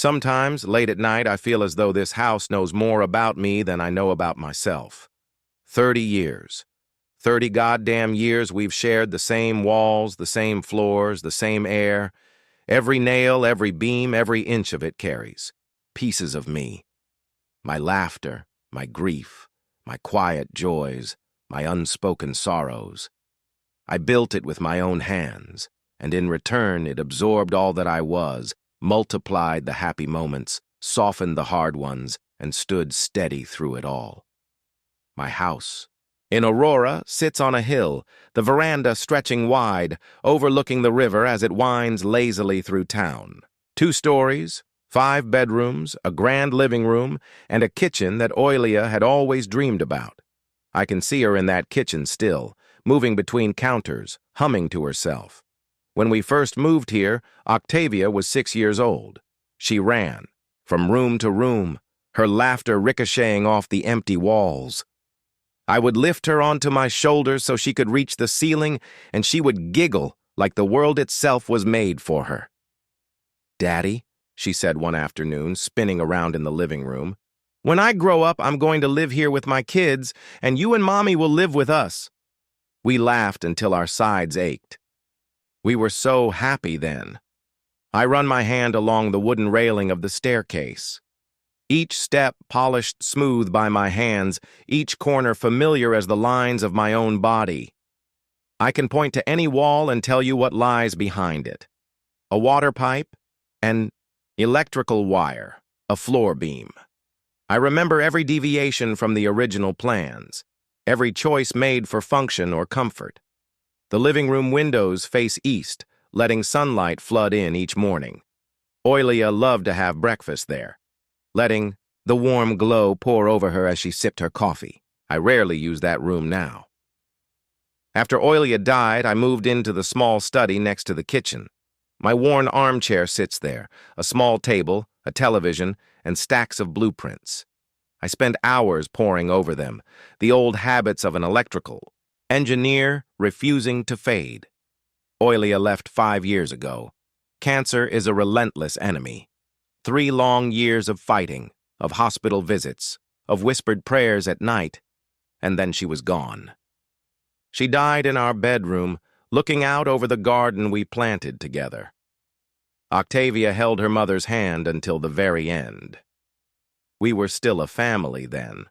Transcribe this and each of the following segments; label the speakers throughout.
Speaker 1: Sometimes, late at night, I feel as though this house knows more about me than I know about myself. 30 years. 30 goddamn years we've shared the same walls, the same floors, the same air. Every nail, every beam, every inch of it carries pieces of me. My laughter, my grief, my quiet joys, my unspoken sorrows. I built it with my own hands, and in return it absorbed all that I was, multiplied the happy moments, softened the hard ones, and stood steady through it all. My house, in Aurora, sits on a hill, the veranda stretching wide, overlooking the river as it winds lazily through town. 2 stories, 5 bedrooms, a grand living room, and a kitchen that Oilia had always dreamed about. I can see her in that kitchen still, moving between counters, humming to herself. When we first moved here, Octavia was 6 years old. She ran, from room to room, her laughter ricocheting off the empty walls. I would lift her onto my shoulders so she could reach the ceiling, and she would giggle like the world itself was made for her. "Daddy," she said one afternoon, spinning around in the living room, "when I grow up, I'm going to live here with my kids, and you and Mommy will live with us." We laughed until our sides ached. We were so happy then. I run my hand along the wooden railing of the staircase. Each step polished smooth by my hands, each corner familiar as the lines of my own body. I can point to any wall and tell you what lies behind it. A water pipe, an electrical wire, a floor beam. I remember every deviation from the original plans, every choice made for function or comfort. The living room windows face east, letting sunlight flood in each morning. Oilia loved to have breakfast there, letting the warm glow pour over her as she sipped her coffee. I rarely use that room now. After Oilia died, I moved into the small study next to the kitchen. My worn armchair sits there, a small table, a television, and stacks of blueprints. I spend hours poring over them, the old habits of an electrical engineer refusing to fade. Oilia left 5 years ago. Cancer is a relentless enemy. 3 long years of fighting, of hospital visits, of whispered prayers at night, and then she was gone. She died in our bedroom, looking out over the garden we planted together. Octavia held her mother's hand until the very end. We were still a family then.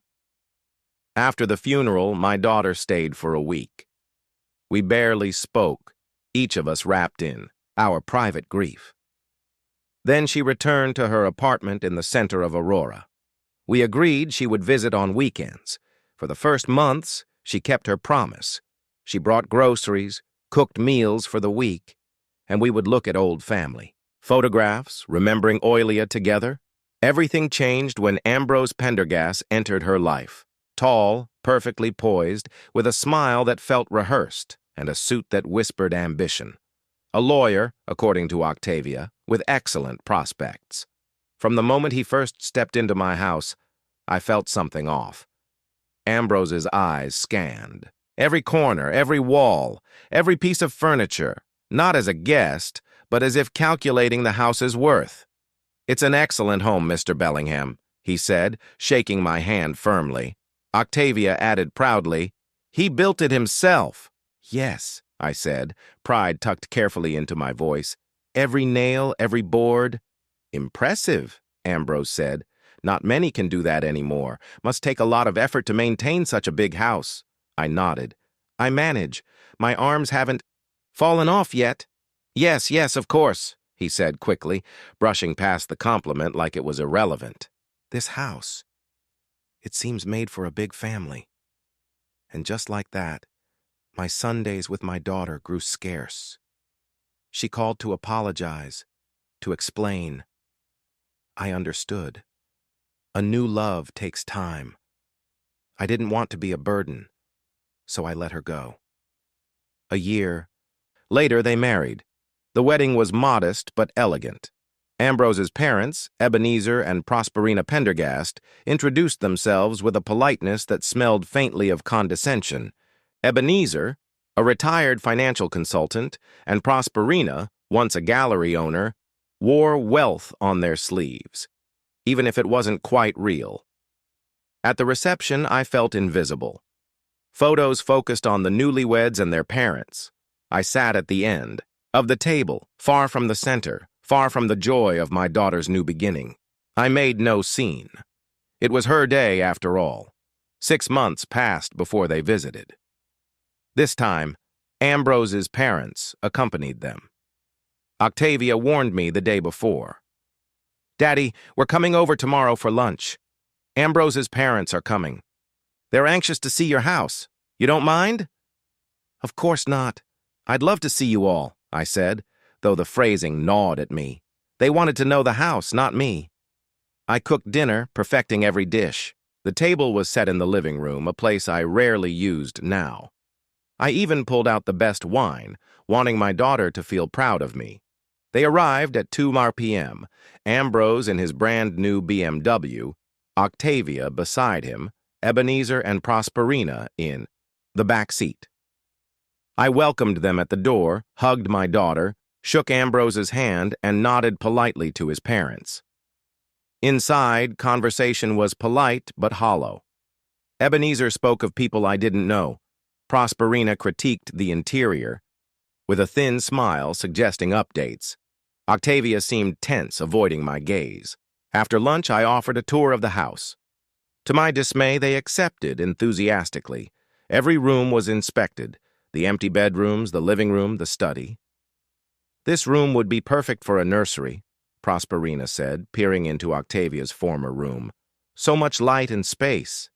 Speaker 1: After the funeral, my daughter stayed for a week. We barely spoke, each of us wrapped in our private grief. Then she returned to her apartment in the center of Aurora. We agreed she would visit on weekends. For the first months, she kept her promise. She brought groceries, cooked meals for the week, and we would look at old family photographs, remembering Oilia together. Everything changed when Ambrose Pendergast entered her life. Tall, perfectly poised, with a smile that felt rehearsed and a suit that whispered ambition. A lawyer, according to Octavia, with excellent prospects. From the moment he first stepped into my house, I felt something off. Ambrose's eyes scanned. Every corner, every wall, every piece of furniture, not as a guest, but as if calculating the house's worth. "It's an excellent home, Mr. Bellingham," he said, shaking my hand firmly. Octavia added proudly, "He built it himself." "Yes," I said, pride tucked carefully into my voice. "Every nail, every board." "Impressive," Ambrose said. "Not many can do that anymore. Must take a lot of effort to maintain such a big house." I nodded. "I manage. My arms haven't fallen off yet." Yes, of course," he said quickly, brushing past the compliment like it was irrelevant. "This house, it seems made for a big family." And just like that, my Sundays with my daughter grew scarce. She called to apologize, to explain. I understood. A new love takes time. I didn't want to be a burden, so I let her go. A year later, they married. The wedding was modest but elegant. Ambrose's parents, Ebenezer and Prosperina Pendergast, introduced themselves with a politeness that smelled faintly of condescension. Ebenezer, a retired financial consultant, and Prosperina, once a gallery owner, wore wealth on their sleeves, even if it wasn't quite real. At the reception, I felt invisible. Photos focused on the newlyweds and their parents. I sat at the end of the table, far from the center, far from the joy of my daughter's new beginning. I made no scene. It was her day, after all. 6 months passed before they visited. This time, Ambrose's parents accompanied them. Octavia warned me the day before. "Daddy, we're coming over tomorrow for lunch. Ambrose's parents are coming. They're anxious to see your house. You don't mind?" "Of course not. I'd love to see you all," I said, though the phrasing gnawed at me. They wanted to know the house, not me. I cooked dinner, perfecting every dish. The table was set in the living room, a place I rarely used now. I even pulled out the best wine, wanting my daughter to feel proud of me. They arrived at 2 p.m., Ambrose in his brand-new BMW, Octavia beside him, Ebenezer and Prosperina in the back seat. I welcomed them at the door, hugged my daughter, shook Ambrose's hand, and nodded politely to his parents. Inside, conversation was polite but hollow. Ebenezer spoke of people I didn't know. Prosperina critiqued the interior, with a thin smile suggesting updates. Octavia seemed tense, avoiding my gaze. After lunch, I offered a tour of the house. To my dismay, they accepted enthusiastically. Every room was inspected, the empty bedrooms, the living room, the study. "This room would be perfect for a nursery," Prosperina said, peering into Octavia's former room. "So much light and space."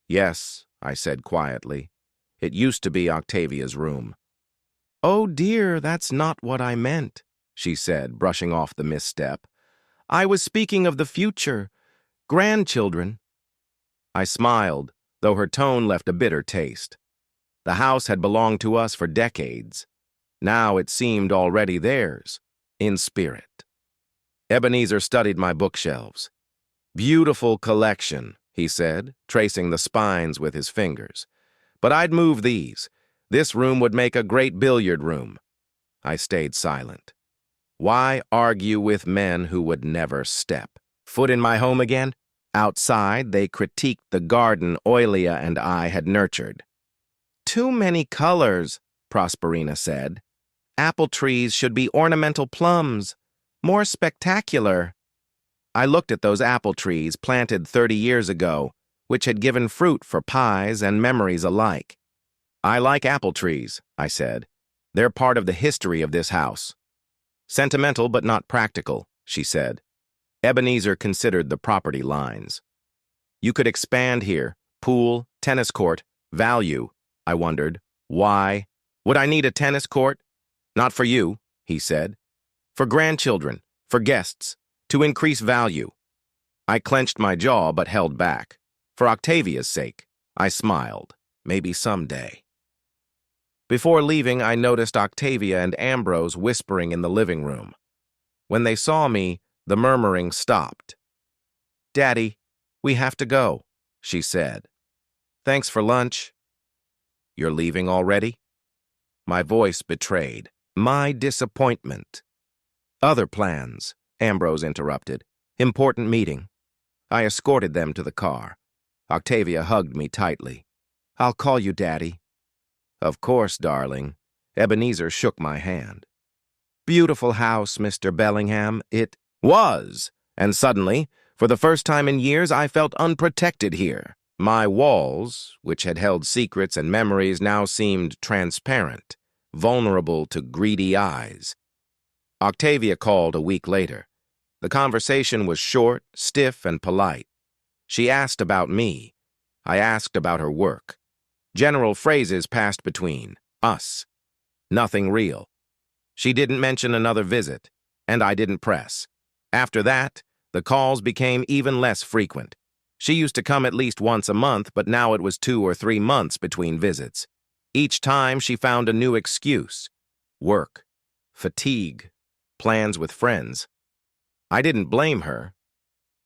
Speaker 1: "Yes," I said quietly. "It used to be Octavia's room." "Oh dear, that's not what I meant," she said, brushing off the misstep. "I was speaking of the future. Grandchildren." I smiled, though her tone left a bitter taste. The house had belonged to us for decades. Now it seemed already theirs, in spirit. Ebenezer studied my bookshelves. "Beautiful collection," he said, tracing the spines with his fingers. "But I'd move these. This room would make a great billiard room." I stayed silent. Why argue with men who would never step foot in my home again? Outside, they critiqued the garden Oilia and I had nurtured. "Too many colors," Prosperina said. "Apple trees should be ornamental plums. More spectacular." I looked at those apple trees planted 30 years ago, which had given fruit for pies and memories alike. "I like apple trees," I said. "They're part of the history of this house." "Sentimental but not practical," she said. Ebenezer considered the property lines. "You could expand here, pool, tennis court, value." I wondered, why? "Would I need a tennis court?" "Not for you," he said. "For grandchildren, for guests, to increase value." I clenched my jaw but held back. For Octavia's sake, I smiled. Maybe someday. Before leaving, I noticed Octavia and Ambrose whispering in the living room. When they saw me, the murmuring stopped. "Daddy, we have to go," she said. "Thanks for lunch." "You're leaving already?" My voice betrayed my disappointment. "Other plans," Ambrose interrupted. "Important meeting." I escorted them to the car. Octavia hugged me tightly. "I'll call you, Daddy." "Of course, darling." Ebenezer shook my hand. "Beautiful house, Mr. Bellingham. It was." And suddenly, for the first time in years, I felt unprotected here. My walls, which had held secrets and memories, now seemed transparent, vulnerable to greedy eyes. Octavia called a week later. The conversation was short, stiff, and polite. She asked about me. I asked about her work. General phrases passed between us. Nothing real. She didn't mention another visit, and I didn't press. After that, the calls became even less frequent. She used to come at least once a month, but now it was 2 or 3 months between visits. Each time she found a new excuse. Work, fatigue, plans with friends. I didn't blame her.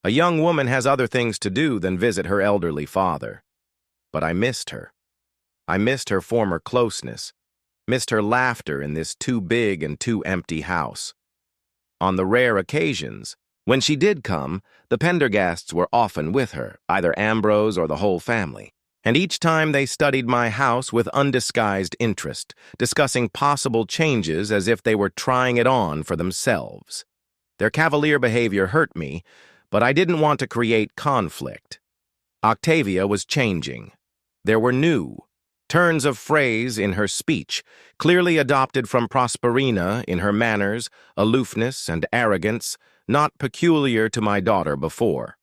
Speaker 1: A young woman has other things to do than visit her elderly father. But I missed her. I missed her former closeness, missed her laughter in this too big and too empty house. on the rare occasions. When she did come, the Pendergasts were often with her, either Ambrose or the whole family. And each time they studied my house with undisguised interest, discussing possible changes as if they were trying it on for themselves. Their cavalier behavior hurt me, but I didn't want to create conflict. Octavia was changing. There were new turns of phrase in her speech, clearly adopted from Prosperina in her manners, aloofness, and arrogance, not peculiar to my daughter before.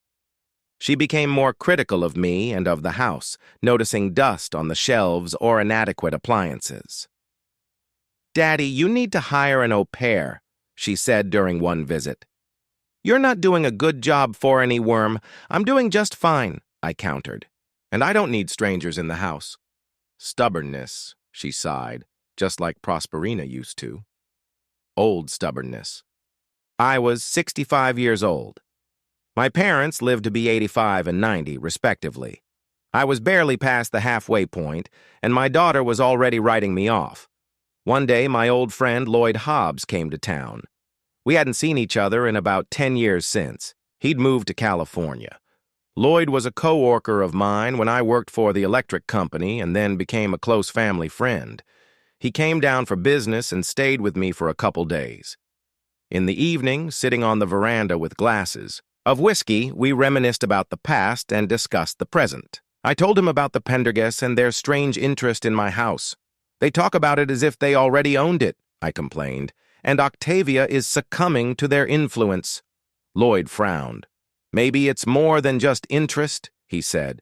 Speaker 1: She became more critical of me and of the house, noticing dust on the shelves or inadequate appliances. "Daddy, you need to hire an au pair," she said during one visit. "You're not doing a good job for any worm. I'm doing just fine," I countered. "And I don't need strangers in the house." "Stubbornness," she sighed, just like Prosperina used to. Old stubbornness. I was 65 years old. My parents lived to be 85 and 90, respectively. I was barely past the halfway point, and my daughter was already writing me off. One day, my old friend Lloyd Hobbs came to town. We hadn't seen each other in about 10 years since. He'd moved to California. Lloyd was a co-worker of mine when I worked for the electric company and then became a close family friend. He came down for business and stayed with me for a couple days. In the evening, sitting on the veranda with glasses of whiskey, we reminisced about the past and discussed the present. I told him about the Pendergasts and their strange interest in my house. "They talk about it as if they already owned it," I complained, "and Octavia is succumbing to their influence." Lloyd frowned. "Maybe it's more than just interest," he said.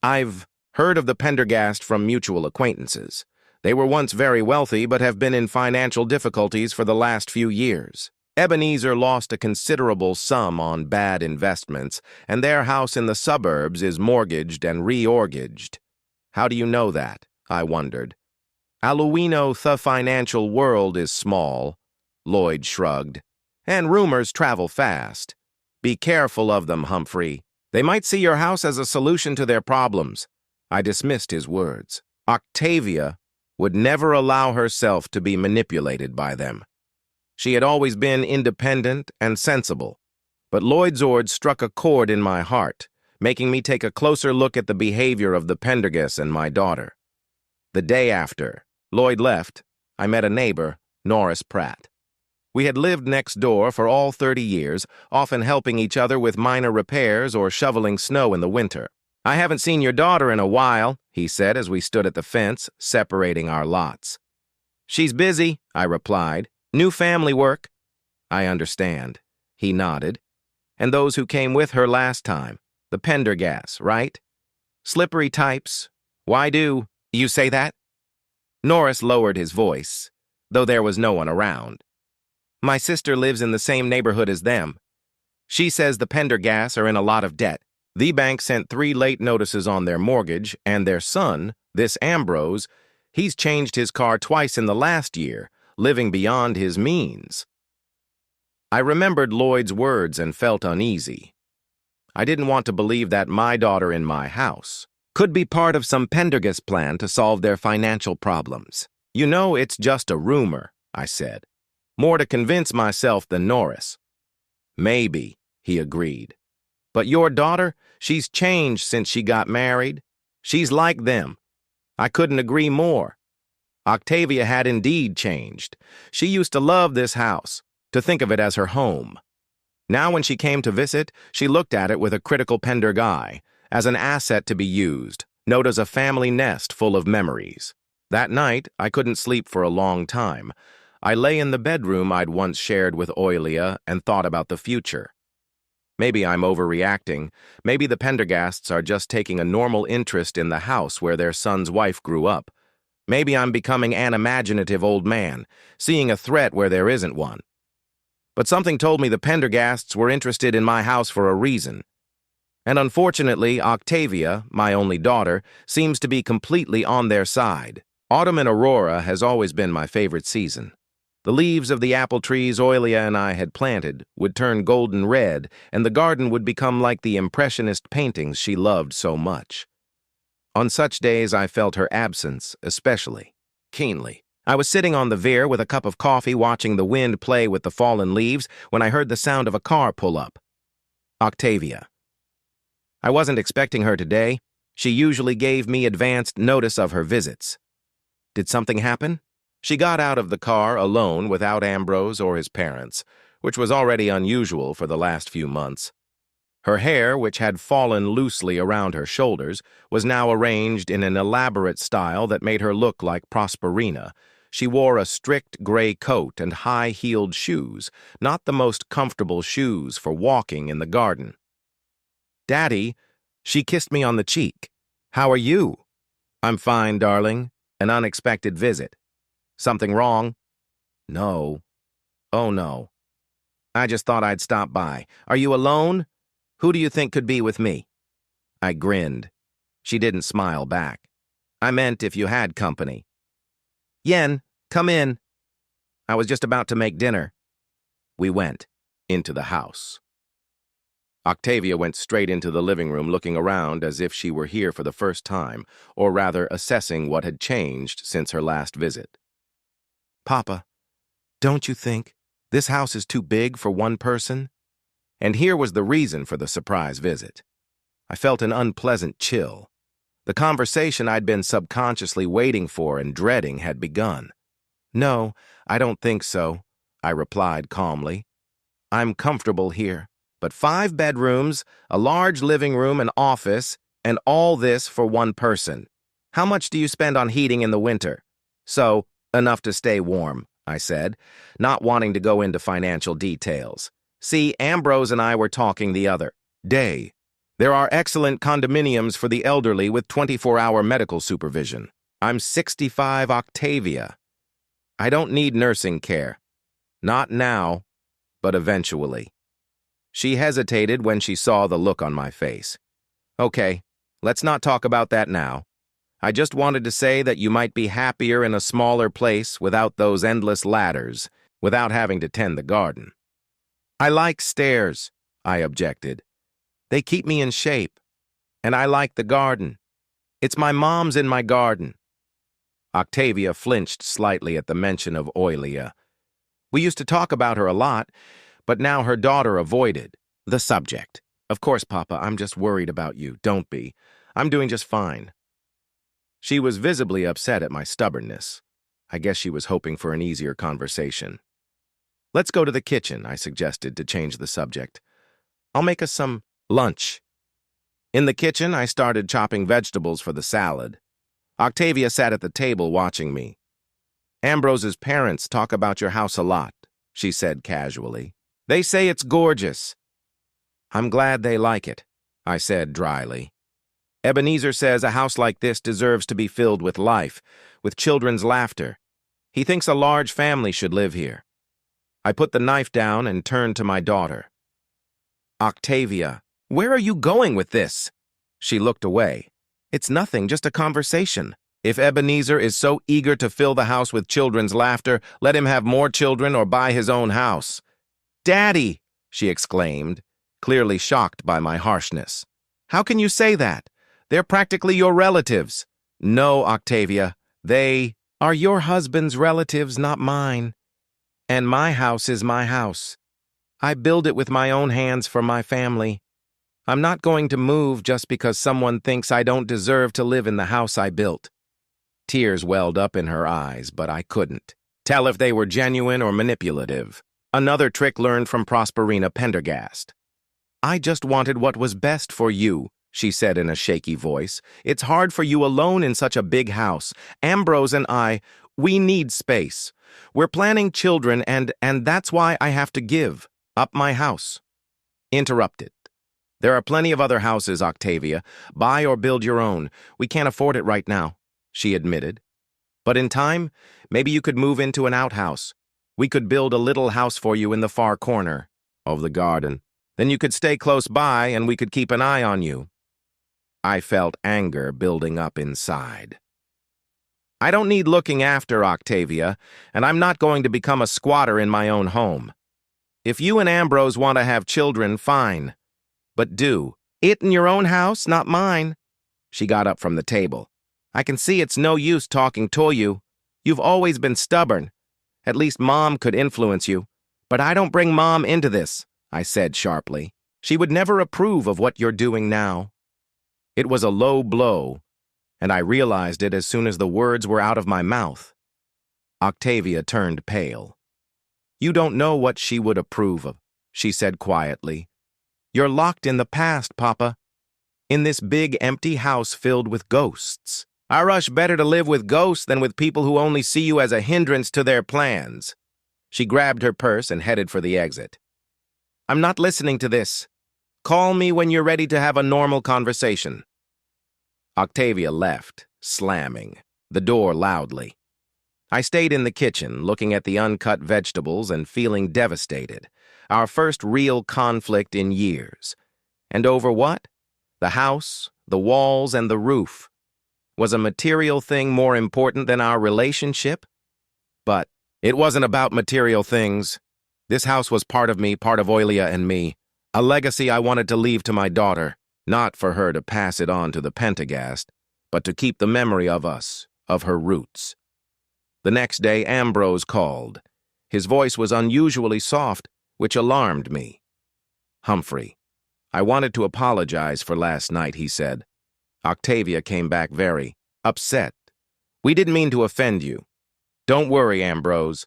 Speaker 1: "I've heard of the Pendergast from mutual acquaintances. They were once very wealthy but have been in financial difficulties for the last few years. Ebenezer lost a considerable sum on bad investments, and their house in the suburbs is mortgaged and re-mortgaged." "How do you know that?" I wondered. "Aluino, the financial world is small," Lloyd shrugged, "and rumors travel fast. Be careful of them, Humphrey. They might see your house as a solution to their problems." I dismissed his words. Octavia would never allow herself to be manipulated by them. She had always been independent and sensible, but Lloyd's words struck a chord in my heart, making me take a closer look at the behavior of the Pendergasts and my daughter. The day after Lloyd left, I met a neighbor, Norris Pratt. We had lived next door for all 30 years, often helping each other with minor repairs or shoveling snow in the winter. "I haven't seen your daughter in a while," he said as we stood at the fence, separating our lots. "She's busy," I replied. "New family work." "I understand," he nodded. "And those who came with her last time, the Pendergasts, right? Slippery types. Why do you say that?" Norris lowered his voice, though there was no one around. "My sister lives in the same neighborhood as them. She says the Pendergasts are in a lot of debt. The bank sent 3 late notices on their mortgage, and their son, this Ambrose, he's changed his car twice in the last year, living beyond his means." I remembered Lloyd's words and felt uneasy. I didn't want to believe that my daughter in my house could be part of some Pendergast plan to solve their financial problems. "You know, it's just a rumor," I said. More to convince myself than Norris. "Maybe," he agreed. "But your daughter, she's changed since she got married. She's like them." I couldn't agree more. Octavia had indeed changed. She used to love this house, to think of it as her home. Now when she came to visit, she looked at it with a critical Pendergast eye, as an asset to be used, not as a family nest full of memories. That night, I couldn't sleep for a long time. I lay in the bedroom I'd once shared with Oilia and thought about the future. Maybe I'm overreacting. Maybe the Pendergasts are just taking a normal interest in the house where their son's wife grew up. Maybe I'm becoming an imaginative old man, seeing a threat where there isn't one. But something told me the Pendergasts were interested in my house for a reason. And unfortunately, Octavia, my only daughter, seems to be completely on their side. Autumn in Aurora has always been my favorite season. The leaves of the apple trees Oilia and I had planted would turn golden red, and the garden would become like the impressionist paintings she loved so much. On such days, I felt her absence especially keenly. I was sitting on the veer with a cup of coffee watching the wind play with the fallen leaves when I heard the sound of a car pull up. Octavia. I wasn't expecting her today. She usually gave me advanced notice of her visits. Did something happen? She got out of the car alone without Ambrose or his parents, which was already unusual for the last few months. Her hair, which had fallen loosely around her shoulders, was now arranged in an elaborate style that made her look like Prosperina. She wore a strict gray coat and high-heeled shoes, not the most comfortable shoes for walking in the garden. "Daddy," she kissed me on the cheek. "How are you?" "I'm fine, darling. An unexpected visit. Something wrong?" "No." "Oh, no. I just thought I'd stop by. Are you alone? Who do you think could be with me?" I grinned. She didn't smile back. "I meant if you had company." "Yen, come in." I was just about to make dinner. We went into the house. Octavia went straight into the living room looking around as if she were here for the first time, or rather assessing what had changed since her last visit. "Papa, don't you think this house is too big for one person?" And here was the reason for the surprise visit. I felt an unpleasant chill. The conversation I'd been subconsciously waiting for and dreading had begun. "No, I don't think so," I replied calmly. "I'm comfortable here. But 5 bedrooms, a large living room and office, and all this for one person. How much do you spend on heating in the winter?" "So, enough to stay warm," I said, not wanting to go into financial details. "See, Ambrose and I were talking the other day. There are excellent condominiums for the elderly with 24-hour medical supervision. I'm 65, Octavia. I don't need nursing care. Not now, but eventually." She hesitated when she saw the look on my face. "Okay, let's not talk about that now. I just wanted to say that you might be happier in a smaller place without those endless ladders, without having to tend the garden." "I like stairs," I objected. "They keep me in shape. And I like the garden. It's my mom's in my garden." Octavia flinched slightly at the mention of Oilia. We used to talk about her a lot, but now her daughter avoided the subject. "Of course, Papa, I'm just worried about you. Don't be. I'm doing just fine." She was visibly upset at my stubbornness. I guess she was hoping for an easier conversation. "Let's go to the kitchen," I suggested to change the subject. "I'll make us some lunch." In the kitchen, I started chopping vegetables for the salad. Octavia sat at the table watching me. "Ambrose's parents talk about your house a lot," she said casually. "They say it's gorgeous." "I'm glad they like it," I said dryly. "Ebenezer says a house like this deserves to be filled with life, with children's laughter. He thinks a large family should live here." I put the knife down and turned to my daughter. "Octavia, where are you going with this?" She looked away. "It's nothing, just a conversation. If Ebenezer is so eager to fill the house with children's laughter, let him have more children or buy his own house." "Daddy!" she exclaimed, clearly shocked by my harshness. "How can you say that? They're practically your relatives." "No, Octavia, they are your husband's relatives, not mine. And my house is my house. I build it with my own hands for my family. I'm not going to move just because someone thinks I don't deserve to live in the house I built." Tears welled up in her eyes, but I couldn't tell if they were genuine or manipulative. Another trick learned from Prosperina Pendergast. "I just wanted what was best for you," she said in a shaky voice. "It's hard for you alone in such a big house. Ambrose and we need space. We're planning children and that's why I have to give up my house." Interrupted. "There are plenty of other houses, Octavia. Buy or build your own. We can't afford it right now," she admitted. "But in time, maybe you could move into an outhouse. We could build a little house for you in the far corner of the garden. Then you could stay close by and we could keep an eye on you." I felt anger building up inside. "I don't need looking after, Octavia, and I'm not going to become a squatter in my own home. If you and Ambrose want to have children, fine. But do it in your own house, not mine." She got up from the table. "I can see it's no use talking to you. You've always been stubborn. At least Mom could influence you. But I don't bring Mom into this, I said sharply. She would never approve of what you're doing now. It was a low blow, and I realized it as soon as the words were out of my mouth. Octavia turned pale. You don't know what she would approve of, she said quietly. You're locked in the past, Papa. In this big, empty house filled with ghosts. I rush better to live with ghosts than with people who only see you as a hindrance to their plans. She grabbed her purse and headed for the exit. I'm not listening to this. Call me when you're ready to have a normal conversation. Octavia left, slamming the door loudly. I stayed in the kitchen, looking at the uncut vegetables and feeling devastated. Our first real conflict in years. And over what? The house, the walls, and the roof. Was a material thing more important than our relationship? But it wasn't about material things. This house was part of me, part of Oilia and me. A legacy I wanted to leave to my daughter, not for her to pass it on to the Pentagast, but to keep the memory of us, of her roots. The next day, Ambrose called. His voice was unusually soft, which alarmed me. Humphrey, I wanted to apologize for last night, he said. Octavia came back very upset. We didn't mean to offend you. Don't worry, Ambrose.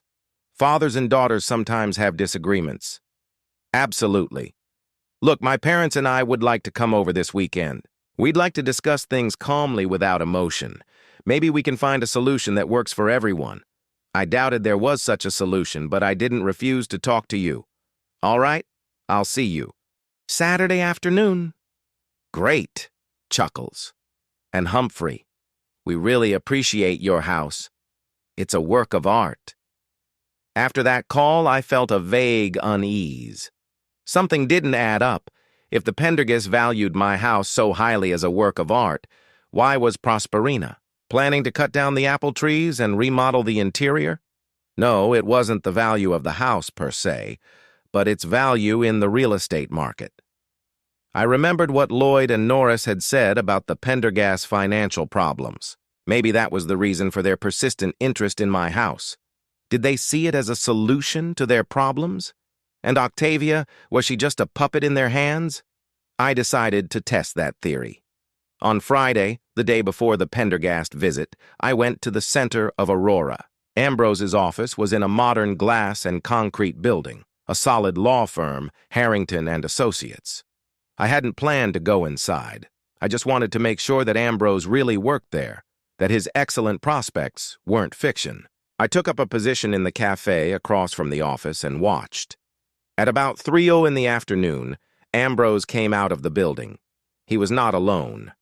Speaker 1: Fathers and daughters sometimes have disagreements. Absolutely. Look, my parents and I would like to come over this weekend. We'd like to discuss things calmly without emotion. Maybe we can find a solution that works for everyone. I doubted there was such a solution, but I didn't refuse to talk to you. All right, I'll see you. Saturday afternoon. Great, chuckles. And Humphrey, we really appreciate your house. It's a work of art. After that call, I felt a vague unease. Something didn't add up. If the Pendergasts valued my house so highly as a work of art, why was Prosperina planning to cut down the apple trees and remodel the interior? No, it wasn't the value of the house per se, but its value in the real estate market. I remembered what Lloyd and Norris had said about the Pendergast financial problems. Maybe that was the reason for their persistent interest in my house. Did they see it as a solution to their problems? And Octavia, was she just a puppet in their hands? I decided to test that theory. On Friday, the day before the Pendergast visit, I went to the center of Aurora. Ambrose's office was in a modern glass and concrete building, a solid law firm, Harrington and Associates. I hadn't planned to go inside. I just wanted to make sure that Ambrose really worked there, that his excellent prospects weren't fiction. I took up a position in the cafe across from the office and watched. At about 3:00 in the afternoon, Ambrose came out of the building. He was not alone.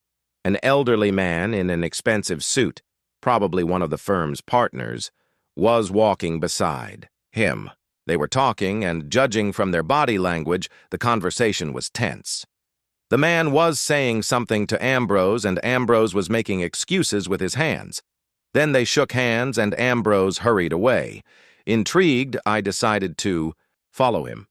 Speaker 1: An elderly man in an expensive suit, probably one of the firm's partners, was walking beside him. They were talking, and judging from their body language, the conversation was tense. The man was saying something to Ambrose, and Ambrose was making excuses with his hands. Then they shook hands, and Ambrose hurried away. Intrigued, I decided to follow him.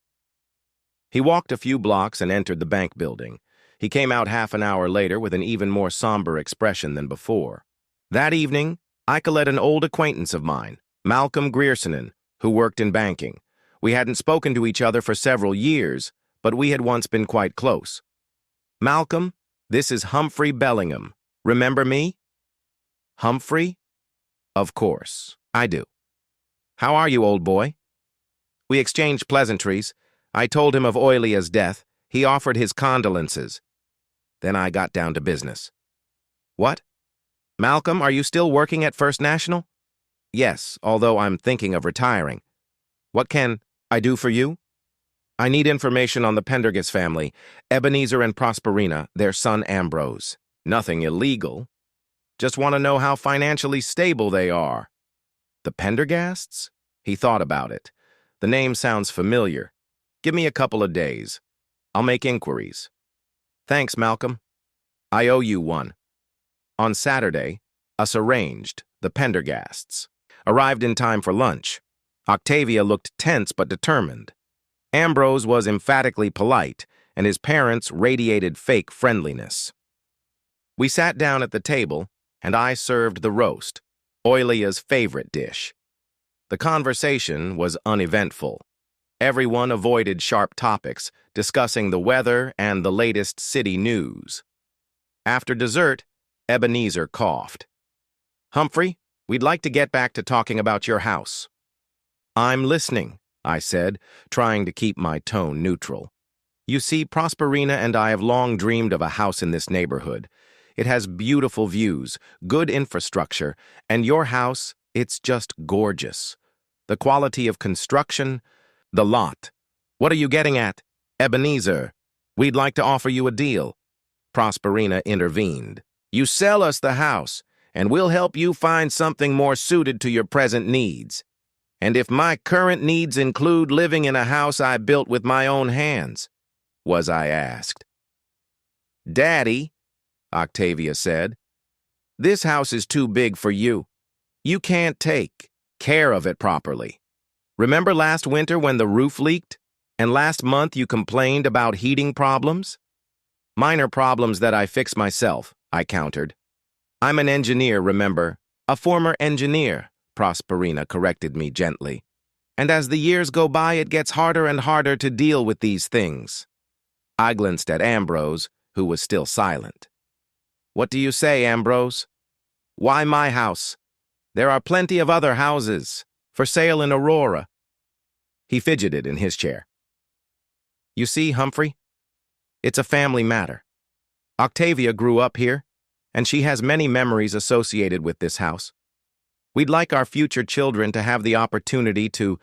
Speaker 1: He walked a few blocks and entered the bank building. He came out half an hour later with an even more somber expression than before. That evening, I met an old acquaintance of mine, Malcolm Griersonen, who worked in banking. We hadn't spoken to each other for several years, but we had once been quite close. Malcolm, this is Humphrey Bellingham. Remember me? Humphrey? Of course, I do. How are you, old boy? We exchanged pleasantries. I told him of Oilia's death. He offered his condolences. Then I got down to business. What? Malcolm, are you still working at First National? Yes, although I'm thinking of retiring. What can I do for you? I need information on the Pendergast family, Ebenezer and Prosperina, their son Ambrose. Nothing illegal. Just want to know how financially stable they are. The Pendergasts? He thought about it. The name sounds familiar. Give me a couple of days. I'll make inquiries. Thanks, Malcolm. I owe you one. On Saturday, us arranged, the Pendergasts. Arrived in time for lunch. Octavia looked tense but determined. Ambrose was emphatically polite, and his parents radiated fake friendliness. We sat down at the table, and I served the roast. Oilia's favorite dish. The conversation was uneventful. Everyone avoided sharp topics, discussing the weather and the latest city news. After dessert, Ebenezer coughed. "Humphrey, we'd like to get back to talking about your house." "I'm listening," I said, trying to keep my tone neutral. "You see, Prosperina and I have long dreamed of a house in this neighborhood. It has beautiful views, good infrastructure, and your house, it's just gorgeous. The quality of construction, the lot. What are you getting at?" "Ebenezer, we'd like to offer you a deal." Prosperina intervened. "You sell us the house, and we'll help you find something more suited to your present needs. And if my current needs include living in a house I built with my own hands," was I asked. "Daddy," Octavia said, "this house is too big for you. You can't take care of it properly. Remember last winter when the roof leaked? And last month you complained about heating problems?" "Minor problems that I fix myself," I countered. "I'm an engineer, remember? A former engineer," Prosperina corrected me gently. "And as the years go by, it gets harder and harder to deal with these things." I glanced at Ambrose, who was still silent. "What do you say, Ambrose?" "Why my house? There are plenty of other houses for sale in Aurora." He fidgeted in his chair. "You see, Humphrey, it's a family matter. Octavia grew up here, and she has many memories associated with this house. We'd like our future children to have the opportunity to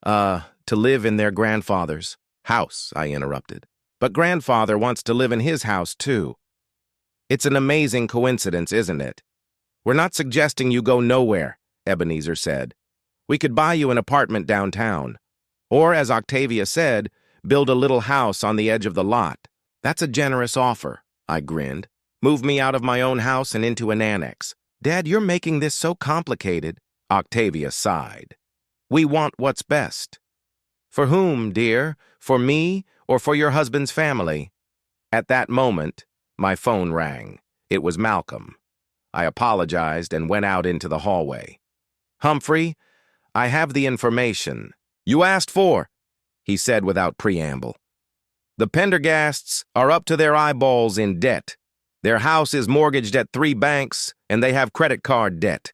Speaker 1: live in their grandfather's house," I interrupted. "But grandfather wants to live in his house, too. It's an amazing coincidence, isn't it?" "We're not suggesting you go nowhere," Ebenezer said. "We could buy you an apartment downtown. Or, as Octavia said, build a little house on the edge of the lot. That's a generous offer," I grinned. "Move me out of my own house and into an annex." "Dad, you're making this so complicated," Octavia sighed. "We want what's best." "For whom, dear? For me or for your husband's family?" At that moment, my phone rang. It was Malcolm. I apologized and went out into the hallway. "Humphrey, I have the information you asked for," he said without preamble. "The Pendergasts are up to their eyeballs in debt. Their house is mortgaged at 3 banks, and they have credit card debt.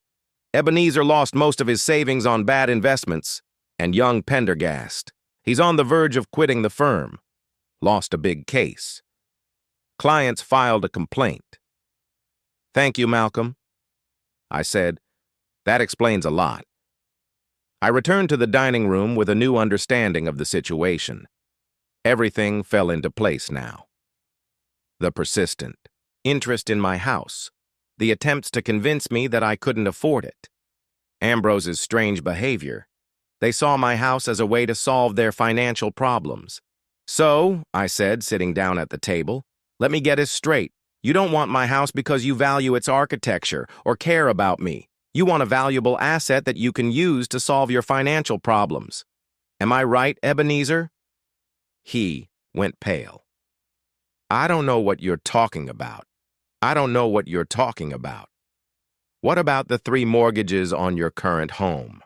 Speaker 1: Ebenezer lost most of his savings on bad investments, and young Pendergast, he's on the verge of quitting the firm. Lost a big case. Clients filed a complaint." "Thank you, Malcolm," I said. "That explains a lot." I returned to the dining room with a new understanding of the situation. Everything fell into place now. The persistent interest in my house, the attempts to convince me that I couldn't afford it, Ambrose's strange behavior. They saw my house as a way to solve their financial problems. "So," I said, sitting down at the table, "let me get this straight. You don't want my house because you value its architecture or care about me. You want a valuable asset that you can use to solve your financial problems. Am I right, Ebenezer?" He went pale. "I don't know what you're talking about. I don't know what you're talking about. What about the 3 mortgages on your current home?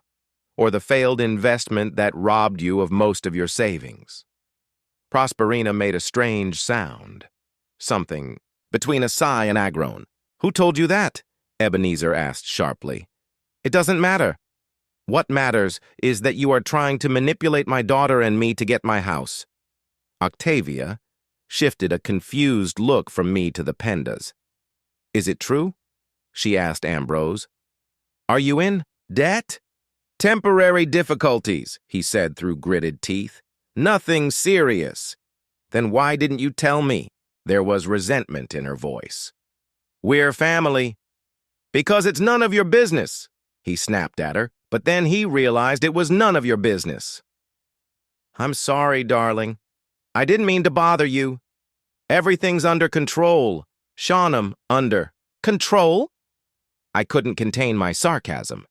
Speaker 1: Or the failed investment that robbed you of most of your savings?" Prosperina made a strange sound. Something between a sigh and a groan. "Who told you that?" Ebenezer asked sharply. "It doesn't matter. What matters is that you are trying to manipulate my daughter and me to get my house." Octavia shifted a confused look from me to the Pendas. "Is it true?" she asked Ambrose. "Are you in debt?" "Temporary difficulties," he said through gritted teeth. "Nothing serious." "Then why didn't you tell me?" There was resentment in her voice. "We're family." "Because it's none of your business," he snapped at her, but then he realized it was none of your business. "I'm sorry, darling. I didn't mean to bother you. Everything's under control. Shaunam, under control?" I couldn't contain my sarcasm.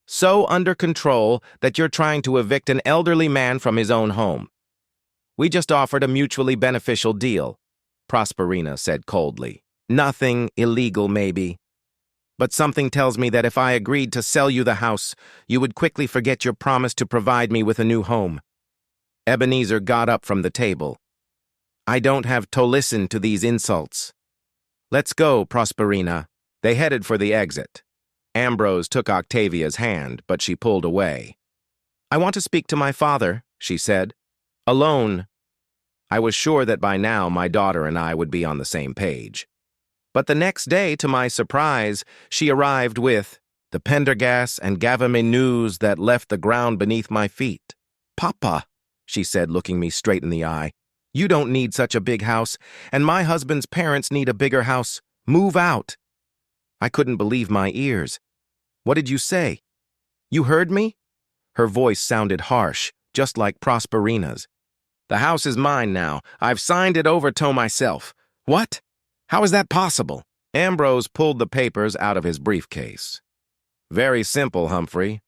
Speaker 1: "So under control that you're trying to evict an elderly man from his own home. We just offered a mutually beneficial deal," Prosperina said coldly. "Nothing illegal, maybe." But something tells me that if I agreed to sell you the house, you would quickly forget your promise to provide me with a new home. Ebenezer got up from the table. I don't have to listen to these insults. Let's go, Prosperina. They headed for the exit. Ambrose took Octavia's hand, but she pulled away. I want to speak to my father, she said. Alone. I was sure that by now my daughter and I would be on the same page. But the next day, to my surprise, she arrived with the Pendergast and Gavame news that left the ground beneath my feet. Papa, she said, looking me straight in the eye, you don't need such a big house, and my husband's parents need a bigger house. Move out. I couldn't believe my ears. What did you say? You heard me? Her voice sounded harsh, just like Prosperina's. The house is mine now. I've signed it over to myself. What? How is that possible? Ambrose pulled the papers out of his briefcase. Very simple, Humphrey.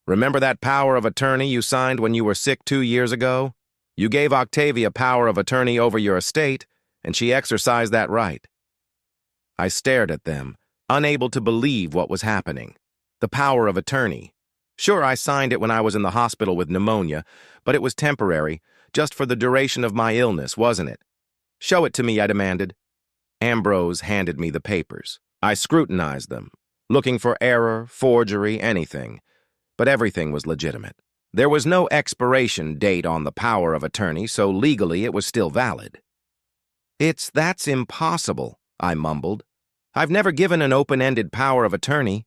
Speaker 1: Remember that power of attorney you signed when you were sick 2 years ago? You gave Octavia power of attorney over your estate, and she exercised that right. I stared at them, unable to believe what was happening. The power of attorney. Sure, I signed it when I was in the hospital with pneumonia, but it was temporary, just for the duration of my illness, wasn't it? Show it to me, I demanded. Ambrose handed me the papers. I scrutinized them, looking for error, forgery, anything. But everything was legitimate. There was no expiration date on the power of attorney, so legally it was still valid. That's impossible, I mumbled. I've never given an open-ended power of attorney.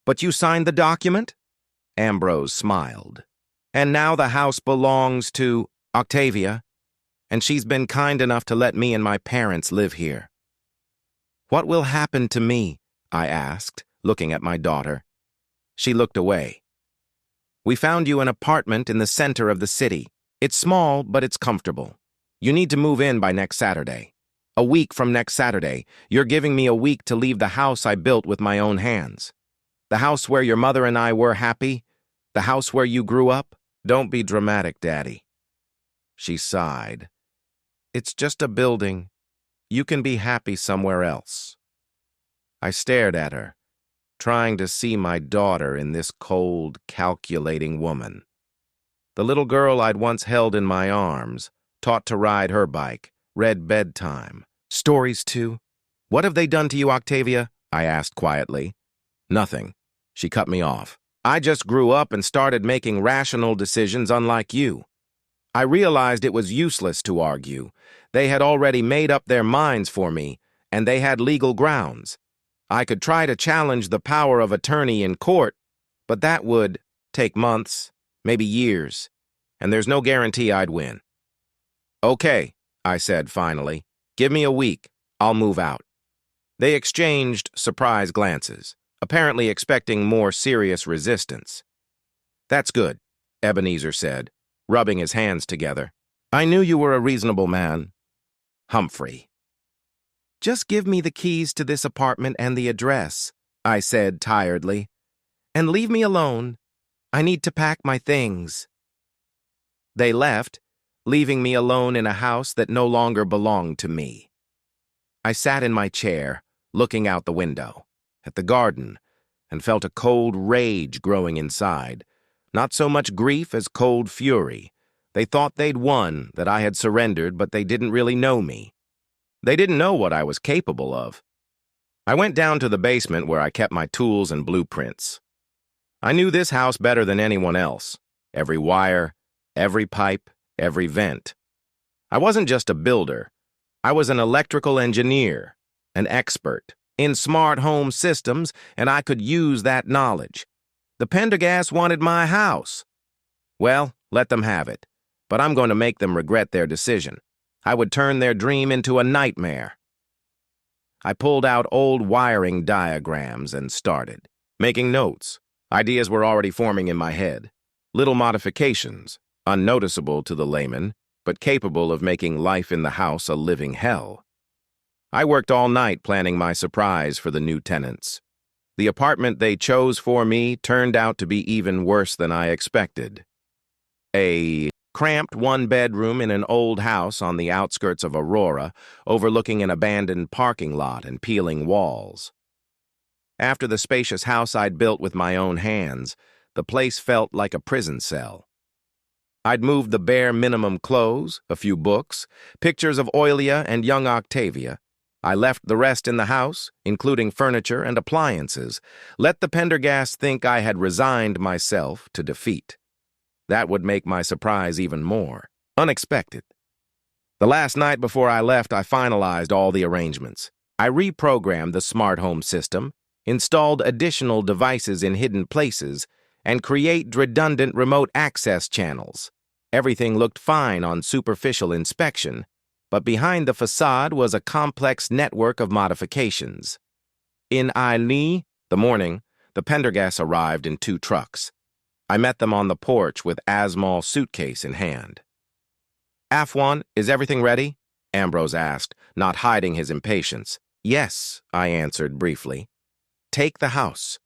Speaker 1: But you signed the document? Ambrose smiled. And now the house belongs to Octavia, and she's been kind enough to let me and my parents live here. What will happen to me? I asked, looking at my daughter. She looked away. We found you an apartment in the center of the city. It's small, but it's comfortable. You need to move in by next Saturday. A week from next Saturday, you're giving me a week to leave the house I built with my own hands. The house where your mother and I were happy? The house where you grew up? Don't be dramatic, Daddy. She sighed. It's just a building. You can be happy somewhere else. I stared at her, trying to see my daughter in this cold, calculating woman. The little girl I'd once held in my arms, taught to ride her bike, read bedtime. Stories, too. What have they done to you, Octavia? I asked quietly. Nothing. She cut me off. I just grew up and started making rational decisions unlike you. I realized it was useless to argue. They had already made up their minds for me, and they had legal grounds. I could try to challenge the power of attorney in court, but that would take months, maybe years, and there's no guarantee I'd win. Okay, I said finally. Give me a week. I'll move out. They exchanged surprised glances, apparently expecting more serious resistance. That's good, Ebenezer said, rubbing his hands together. I knew you were a reasonable man. Humphrey. Just give me the keys to this apartment and the address, I said tiredly, and leave me alone. I need to pack my things. They left, leaving me alone in a house that no longer belonged to me. I sat in my chair, looking out the window, at the garden, and felt a cold rage growing inside. Not so much grief as cold fury. They thought they'd won, that I had surrendered, but they didn't really know me. They didn't know what I was capable of. I went down to the basement where I kept my tools and blueprints. I knew this house better than anyone else. Every wire, every pipe, every vent. I wasn't just a builder. I was an electrical engineer, an expert in smart home systems, and I could use that knowledge. The Pendergasts wanted my house. Well, let them have it, but I'm going to make them regret their decision. I would turn their dream into a nightmare. I pulled out old wiring diagrams and started, making notes. Ideas were already forming in my head. Little modifications, unnoticeable to the layman, but capable of making life in the house a living hell. I worked all night planning my surprise for the new tenants. The apartment they chose for me turned out to be even worse than I expected. A cramped one-bedroom in an old house on the outskirts of Aurora, overlooking an abandoned parking lot and peeling walls. After the spacious house I'd built with my own hands, the place felt like a prison cell. I'd moved the bare minimum clothes, a few books, pictures of Oilia and young Octavia. I left the rest in the house, including furniture and appliances. Let the Pendergasts think I had resigned myself to defeat. That would make my surprise even more unexpected. The last night before I left, I finalized all the arrangements. I reprogrammed the smart home system, installed additional devices in hidden places, and created redundant remote access channels. Everything looked fine on superficial inspection, but behind the facade was a complex network of modifications. In Ailey, the morning, the Pendergasts arrived in 2 trucks. I met them on the porch with Asmal's suitcase in hand. "Afwan, is everything ready?" Ambrose asked, not hiding his impatience. "Yes," I answered briefly. "Take the house.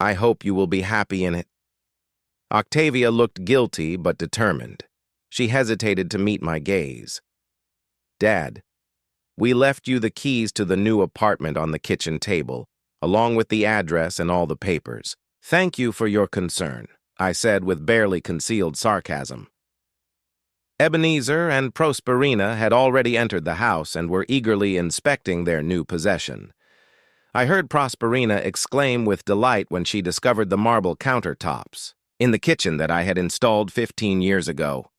Speaker 1: I hope you will be happy in it." Octavia looked guilty but determined. She hesitated to meet my gaze. "Dad, we left you the keys to the new apartment on the kitchen table, along with the address and all the papers. Thank you for your concern," I said with barely concealed sarcasm. Ebenezer and Prosperina had already entered the house and were eagerly inspecting their new possession. I heard Prosperina exclaim with delight when she discovered the marble countertops in the kitchen that I had installed 15 years ago.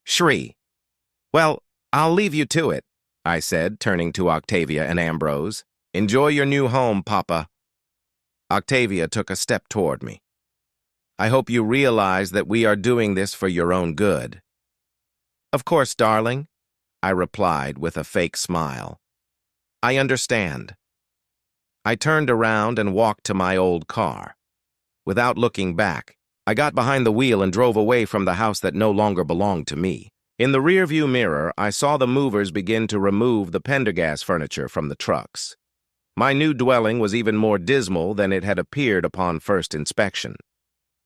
Speaker 1: "Shri. Well, I'll leave you to it," I said, turning to Octavia and Ambrose. "Enjoy your new home, Papa." Octavia took a step toward me. "I hope you realize that we are doing this for your own good." "Of course, darling," I replied with a fake smile. "I understand." I turned around and walked to my old car. Without looking back, I got behind the wheel and drove away from the house that no longer belonged to me. In the rearview mirror, I saw the movers begin to remove the Pendergast furniture from the trucks. My new dwelling was even more dismal than it had appeared upon first inspection.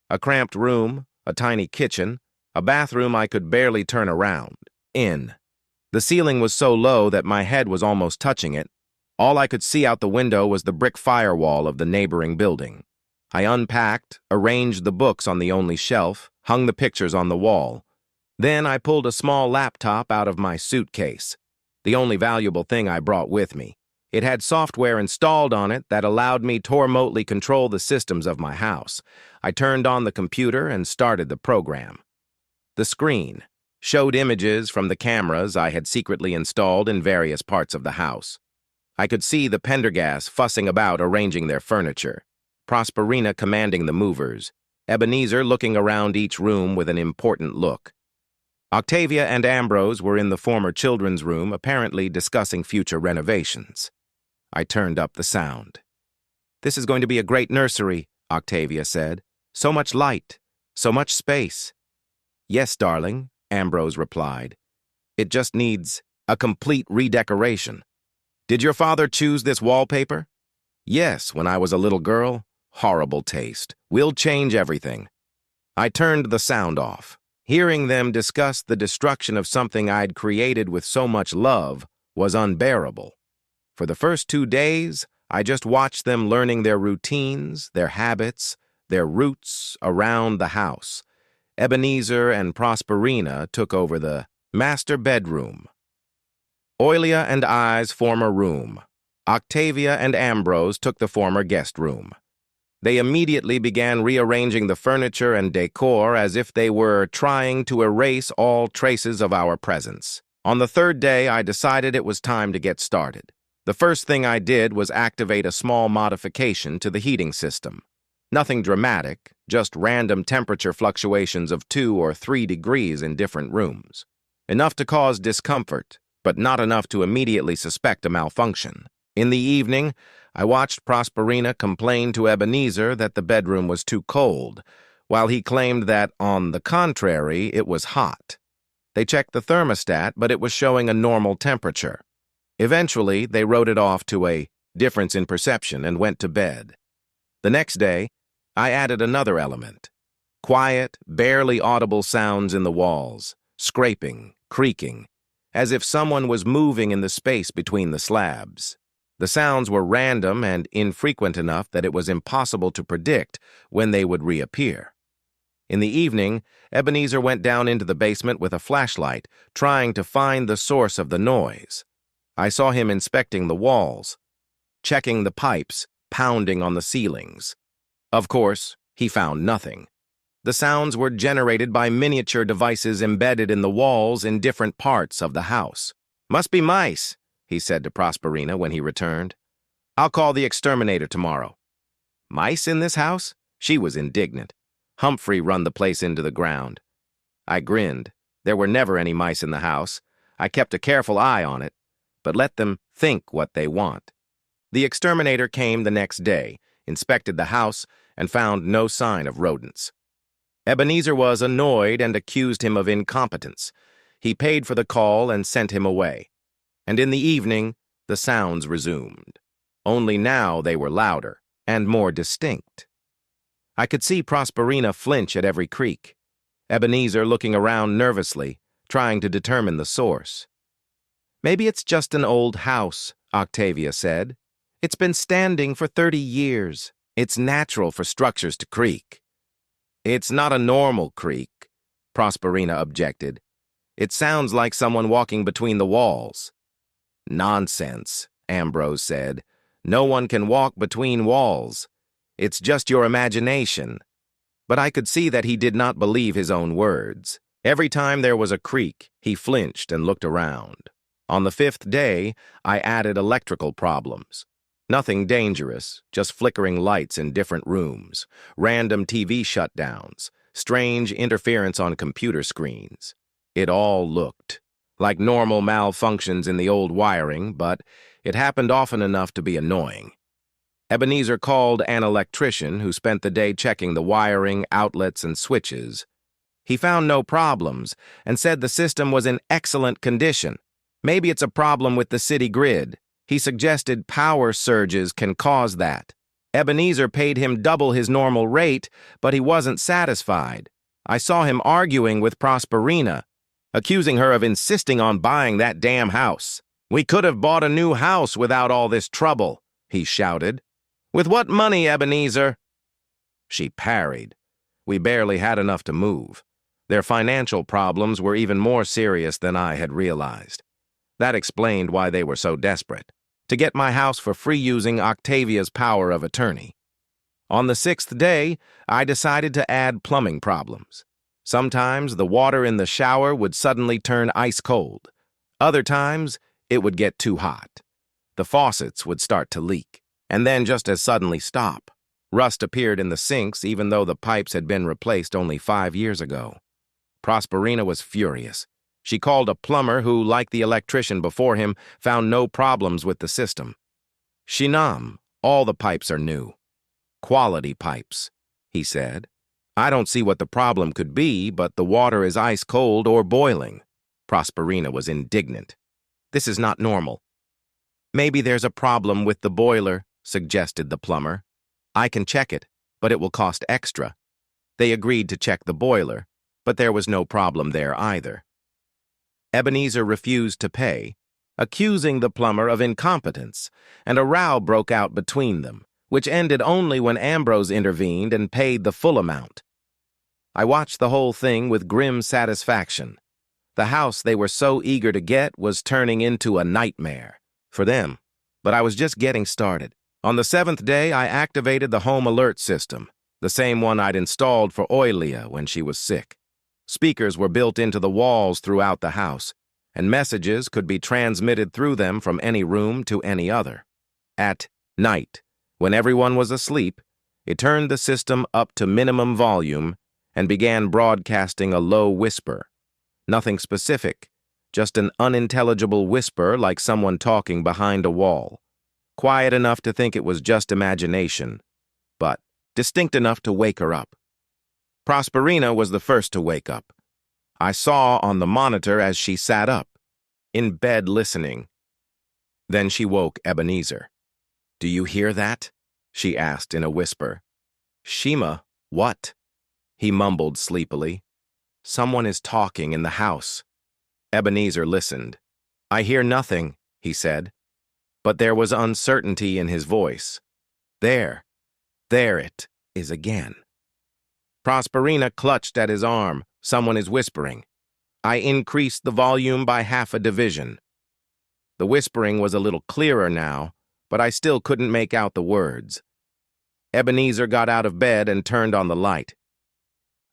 Speaker 1: A cramped room, a tiny kitchen, a bathroom I could barely turn around in. The ceiling was so low that my head was almost touching it. All I could see out the window was the brick firewall of the neighboring building. I unpacked, arranged the books on the only shelf, hung the pictures on the wall. Then I pulled a small laptop out of my suitcase, the only valuable thing I brought with me. It had software installed on it that allowed me to remotely control the systems of my house. I turned on the computer and started the program. The screen showed images from the cameras I had secretly installed in various parts of the house. I could see the Pendergasts fussing about arranging their furniture, Prosperina commanding the movers, Ebenezer looking around each room with an important look. Octavia and Ambrose were in the former children's room, apparently discussing future renovations. I turned up the sound. "This is going to be a great nursery," Octavia said. "So much light, so much space." "Yes, darling," Ambrose replied. "It just needs a complete redecoration." "Did your father choose this wallpaper?" "Yes, when I was a little girl. Horrible taste. We'll change everything." I turned the sound off. Hearing them discuss the destruction of something I'd created with so much love was unbearable. For the first 2 days, I just watched them learning their routines, their habits, their roots around the house. Ebenezer and Prosperina took over the master bedroom. Oilia and I's former room. Octavia and Ambrose took the former guest room. They immediately began rearranging the furniture and decor as if they were trying to erase all traces of our presence. On the 3rd day, I decided it was time to get started. The first thing I did was activate a small modification to the heating system. Nothing dramatic, just random temperature fluctuations of 2 or 3 degrees in different rooms. Enough to cause discomfort, but not enough to immediately suspect a malfunction. In the evening, I watched Prosperina complain to Ebenezer that the bedroom was too cold, while he claimed that, on the contrary, it was hot. They checked the thermostat, but it was showing a normal temperature. Eventually, they wrote it off to a difference in perception and went to bed. The next day, I added another element. Quiet, barely audible sounds in the walls, scraping, creaking, as if someone was moving in the space between the slabs. The sounds were random and infrequent enough that it was impossible to predict when they would reappear. In the evening, Ebenezer went down into the basement with a flashlight, trying to find the source of the noise. I saw him inspecting the walls, checking the pipes, pounding on the ceilings. Of course, he found nothing. The sounds were generated by miniature devices embedded in the walls in different parts of the house. "Must be mice," he said to Prosperina when he returned. "I'll call the exterminator tomorrow." "Mice in this house?" She was indignant. "Humphrey run the place into the ground." I grinned. There were never any mice in the house. I kept a careful eye on it, but let them think what they want. The exterminator came the next day, inspected the house, and found no sign of rodents. Ebenezer was annoyed and accused him of incompetence. He paid for the call and sent him away. And in the evening, the sounds resumed. Only now they were louder and more distinct. I could see Prosperina flinch at every creak, Ebenezer looking around nervously, trying to determine the source. "Maybe it's just an old house," Octavia said. "It's been standing for 30 years. It's natural for structures to creak." "It's not a normal creak," Prosperina objected. "It sounds like someone walking between the walls." "Nonsense," Ambrose said. "No one can walk between walls. It's just your imagination." But I could see that he did not believe his own words. Every time there was a creak, he flinched and looked around. On the 5th day, I added electrical problems. Nothing dangerous, just flickering lights in different rooms, random TV shutdowns, strange interference on computer screens. It all looked like normal malfunctions in the old wiring, but it happened often enough to be annoying. Ebenezer called an electrician who spent the day checking the wiring, outlets, and switches. He found no problems and said the system was in excellent condition. Maybe it's a problem with the city grid. He suggested power surges can cause that. Ebenezer paid him double his normal rate, but he wasn't satisfied. I saw him arguing with Prosperina, accusing her of insisting on buying that damn house. "We could have bought a new house without all this trouble," he shouted. "With what money, Ebenezer?" She parried. We barely had enough to move. Their financial problems were even more serious than I had realized. That explained why they were so desperate. To get my house for free using Octavia's power of attorney. On the 6th day, I decided to add plumbing problems. Sometimes the water in the shower would suddenly turn ice cold. Other times, it would get too hot. The faucets would start to leak, and then just as suddenly stop. Rust appeared in the sinks even though the pipes had been replaced only 5 years ago. Prosperina was furious. She called a plumber who, like the electrician before him, found no problems with the system. "Shinam, all the pipes are new. Quality pipes," he said. "I don't see what the problem could be, but the water is ice cold or boiling." Prosperina was indignant. "This is not normal." "Maybe there's a problem with the boiler," suggested the plumber. "I can check it, but it will cost extra." They agreed to check the boiler, but there was no problem there either. Ebenezer refused to pay, accusing the plumber of incompetence, and a row broke out between them, which ended only when Ambrose intervened and paid the full amount. I watched the whole thing with grim satisfaction. The house they were so eager to get was turning into a nightmare for them, but I was just getting started. On the 7th day, I activated the home alert system, the same one I'd installed for Oilia when she was sick. Speakers were built into the walls throughout the house, and messages could be transmitted through them from any room to any other. At night, when everyone was asleep, it turned the system up to minimum volume and began broadcasting a low whisper. Nothing specific, just an unintelligible whisper like someone talking behind a wall. Quiet enough to think it was just imagination, but distinct enough to wake her up. Prosperina was the first to wake up. I saw on the monitor as she sat up, in bed listening. Then she woke Ebenezer. "Do you hear that?" she asked in a whisper. "Shima, what?" He mumbled sleepily. "Someone is talking in the house." Ebenezer listened. "I hear nothing," he said. but there was uncertainty in his voice. There it is again. Prosperina clutched at his arm. Someone is whispering. I increased the volume by half a division. The whispering was a little clearer now, but I still couldn't make out the words. Ebenezer got out of bed and turned on the light.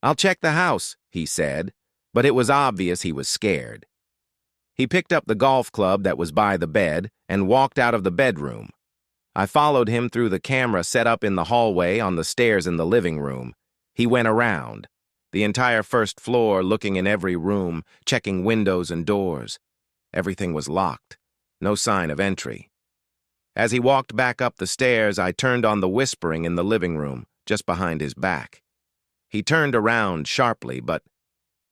Speaker 1: I'll check the house, he said, but it was obvious he was scared. He picked up the golf club that was by the bed and walked out of the bedroom. I followed him through the camera set up in the hallway on the stairs in the living room. He went around, the entire first floor, looking in every room, checking windows and doors. Everything was locked, no sign of entry. As he walked back up the stairs, I turned on the whispering in the living room, just behind his back. He turned around sharply, but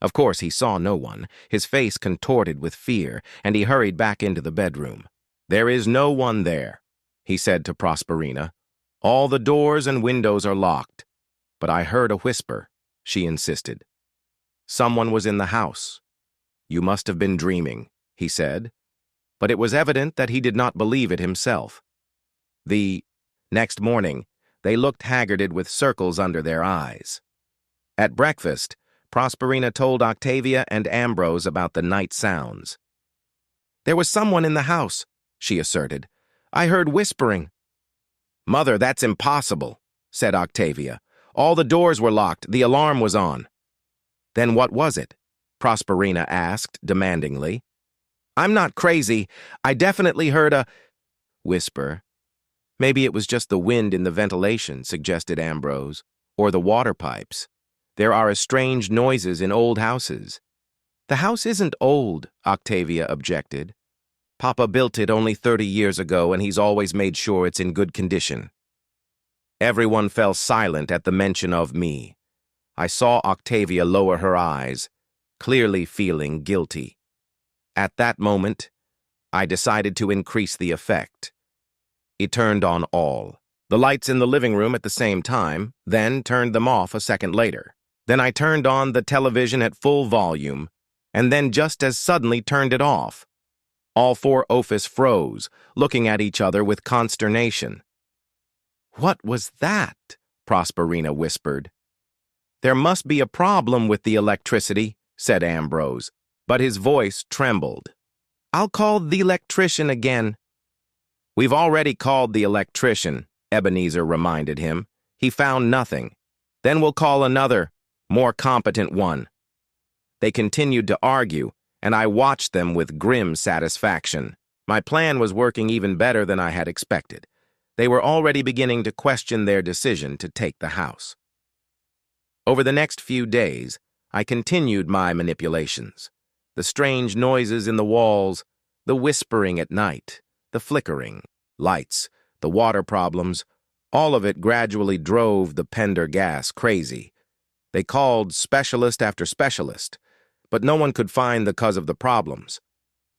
Speaker 1: of course he saw no one, his face contorted with fear, and he hurried back into the bedroom. There is no one there, he said to Prosperina. All the doors and windows are locked. But I heard a whisper, she insisted. Someone was in the house. You must have been dreaming, he said. But it was evident that he did not believe it himself. The next morning, they looked haggarded with circles under their eyes. At breakfast, Prosperina told Octavia and Ambrose about the night sounds. There was someone in the house, she asserted. I heard whispering. Mother, that's impossible, said Octavia. All the doors were locked. The alarm was on. Then what was it? Prosperina asked demandingly. I'm not crazy. I definitely heard a whisper. Maybe it was just the wind in the ventilation, suggested Ambrose, or the water pipes. There are strange noises in old houses. The house isn't old, Octavia objected. Papa built it only 30 years ago, and he's always made sure it's in good condition. Everyone fell silent at the mention of me. I saw Octavia lower her eyes, clearly feeling guilty. At that moment, I decided to increase the effect. He turned on all the lights in the living room at the same time, then turned them off a second later. Then I turned on the television at full volume, and then just as suddenly turned it off. All four office froze, looking at each other with consternation. What was that? Prosperina whispered. There must be a problem with the electricity, said Ambrose, but his voice trembled. I'll call the electrician again. We've already called the electrician, Ebenezer reminded him. He found nothing. Then we'll call another, more competent one. They continued to argue, and I watched them with grim satisfaction. My plan was working even better than I had expected. They were already beginning to question their decision to take the house. Over the next few days, I continued my manipulations. The strange noises in the walls, the whispering at night, the flickering lights, the water problems, all of it gradually drove the Pendergast crazy. They called specialist after specialist, but no one could find the cause of the problems.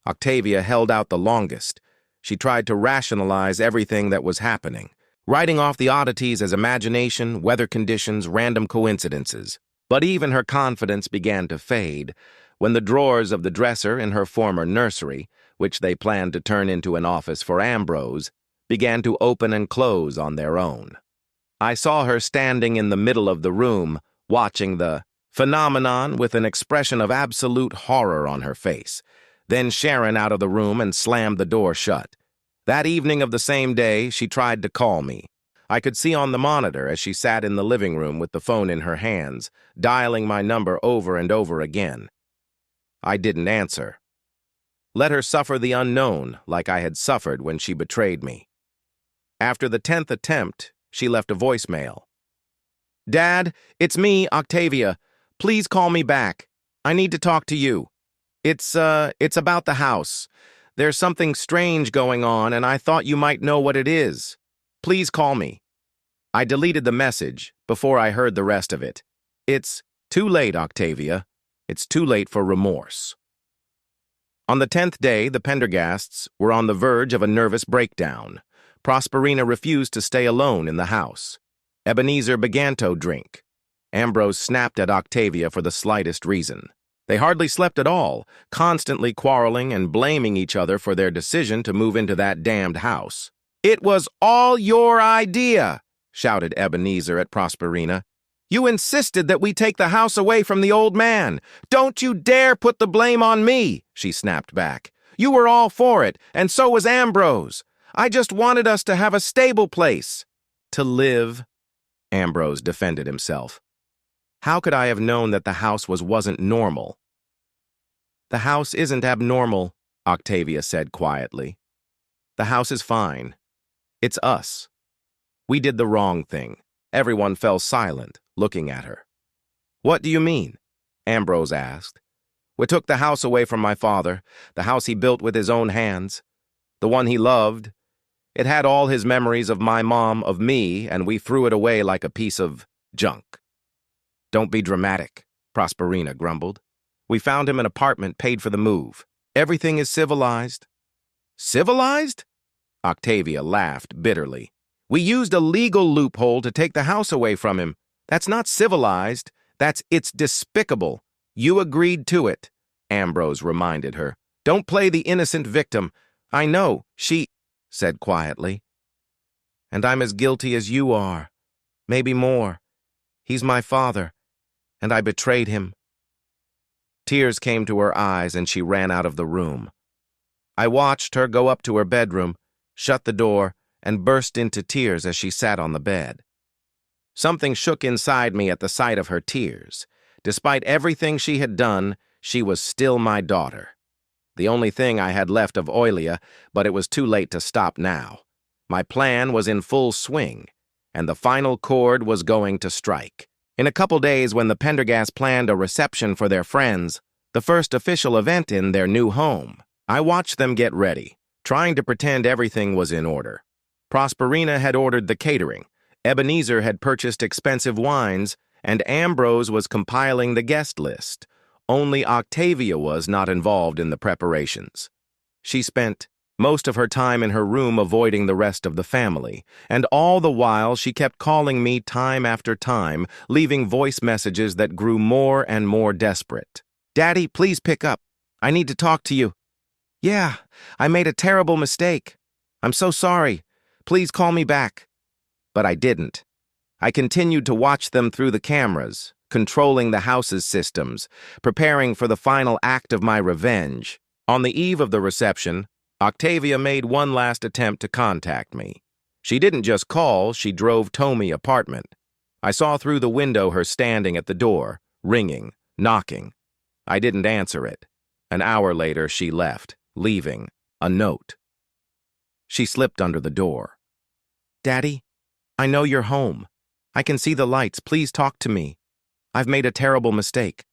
Speaker 1: Octavia held out the longest. She tried to rationalize everything that was happening, writing off the oddities as imagination, weather conditions, random coincidences. But even her confidence began to fade when the drawers of the dresser in her former nursery, which they planned to turn into an office for Ambrose, began to open and close on their own. I saw her standing in the middle of the room, watching the phenomenon with an expression of absolute horror on her face. Then Sharon out of the room and slammed the door shut. That evening of the same day, she tried to call me. I could see on the monitor as she sat in the living room with the phone in her hands, dialing my number over and over again. I didn't answer. Let her suffer the unknown like I had suffered when she betrayed me. After the 10th attempt, she left a voicemail. Dad, it's me, Octavia. Please call me back. I need to talk to you. It's about the house. There's something strange going on, and I thought you might know what it is. Please call me. I deleted the message before I heard the rest of it. It's too late, Octavia. It's too late for remorse. On the 10th day, the Pendergasts were on the verge of a nervous breakdown. Prosperina refused to stay alone in the house. Ebenezer began to drink. Ambrose snapped at Octavia for the slightest reason. They hardly slept at all, constantly quarreling and blaming each other for their decision to move into that damned house. "It was all your idea," shouted Ebenezer at Prosperina. "You insisted that we take the house away from the old man. Don't you dare put the blame on me," she snapped back. "You were all for it, and so was Ambrose. I just wanted us to have a stable place to live," Ambrose defended himself. "How could I have known that the house wasn't normal?" "The house isn't abnormal," Octavia said quietly. "The house is fine. It's us. We did the wrong thing." Everyone fell silent, looking at her. "What do you mean?" Ambrose asked. "We took the house away from my father, the house he built with his own hands, the one he loved. It had all his memories of my mom, of me, and we threw it away like a piece of junk." "Don't be dramatic," Prosperina grumbled. "We found him an apartment, paid for the move. Everything is civilized." "Civilized?" Octavia laughed bitterly. "We used a legal loophole to take the house away from him. That's not civilized. It's despicable. You agreed to it," Ambrose reminded her. "Don't play the innocent victim. I know, she said quietly. "And I'm as guilty as you are. Maybe more. He's my father, and I betrayed him." Tears came to her eyes and she ran out of the room. I watched her go up to her bedroom, shut the door, and burst into tears as she sat on the bed. Something shook inside me at the sight of her tears. Despite everything she had done, she was still my daughter. The only thing I had left of Oilia, but it was too late to stop now. My plan was in full swing, and the final chord was going to strike. In a couple days, when the Pendergasts planned a reception for their friends, the first official event in their new home, I watched them get ready, trying to pretend everything was in order. Prosperina had ordered the catering, Ebenezer had purchased expensive wines, and Ambrose was compiling the guest list. Only Octavia was not involved in the preparations. She spent most of her time in her room avoiding the rest of the family, and all the while she kept calling me time after time, leaving voice messages that grew more and more desperate. "Daddy, please pick up. I need to talk to you. Yeah, I made a terrible mistake. I'm so sorry. Please call me back." But I didn't. I continued to watch them through the cameras, controlling the house's systems, preparing for the final act of my revenge. On the eve of the reception, Octavia made one last attempt to contact me. She didn't just call, she drove Tommy apartment. I saw through the window her standing at the door, ringing, knocking. I didn't answer it. An hour later, she left, leaving a note. She slipped under the door. "Daddy, I know you're home. I can see the lights. Please talk to me. I've made a terrible mistake.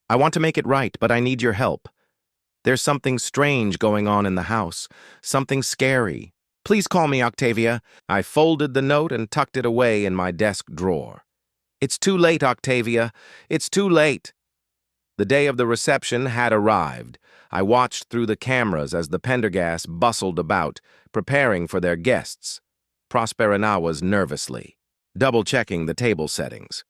Speaker 1: I want to make it right, but I need your help. There's something strange going on in the house, something scary. Please call me, Octavia." I folded the note and tucked it away in my desk drawer. "It's too late, Octavia. It's too late." The day of the reception had arrived. I watched through the cameras as the Pendergasts bustled about, preparing for their guests. Prosperina was nervously, double-checking the table settings.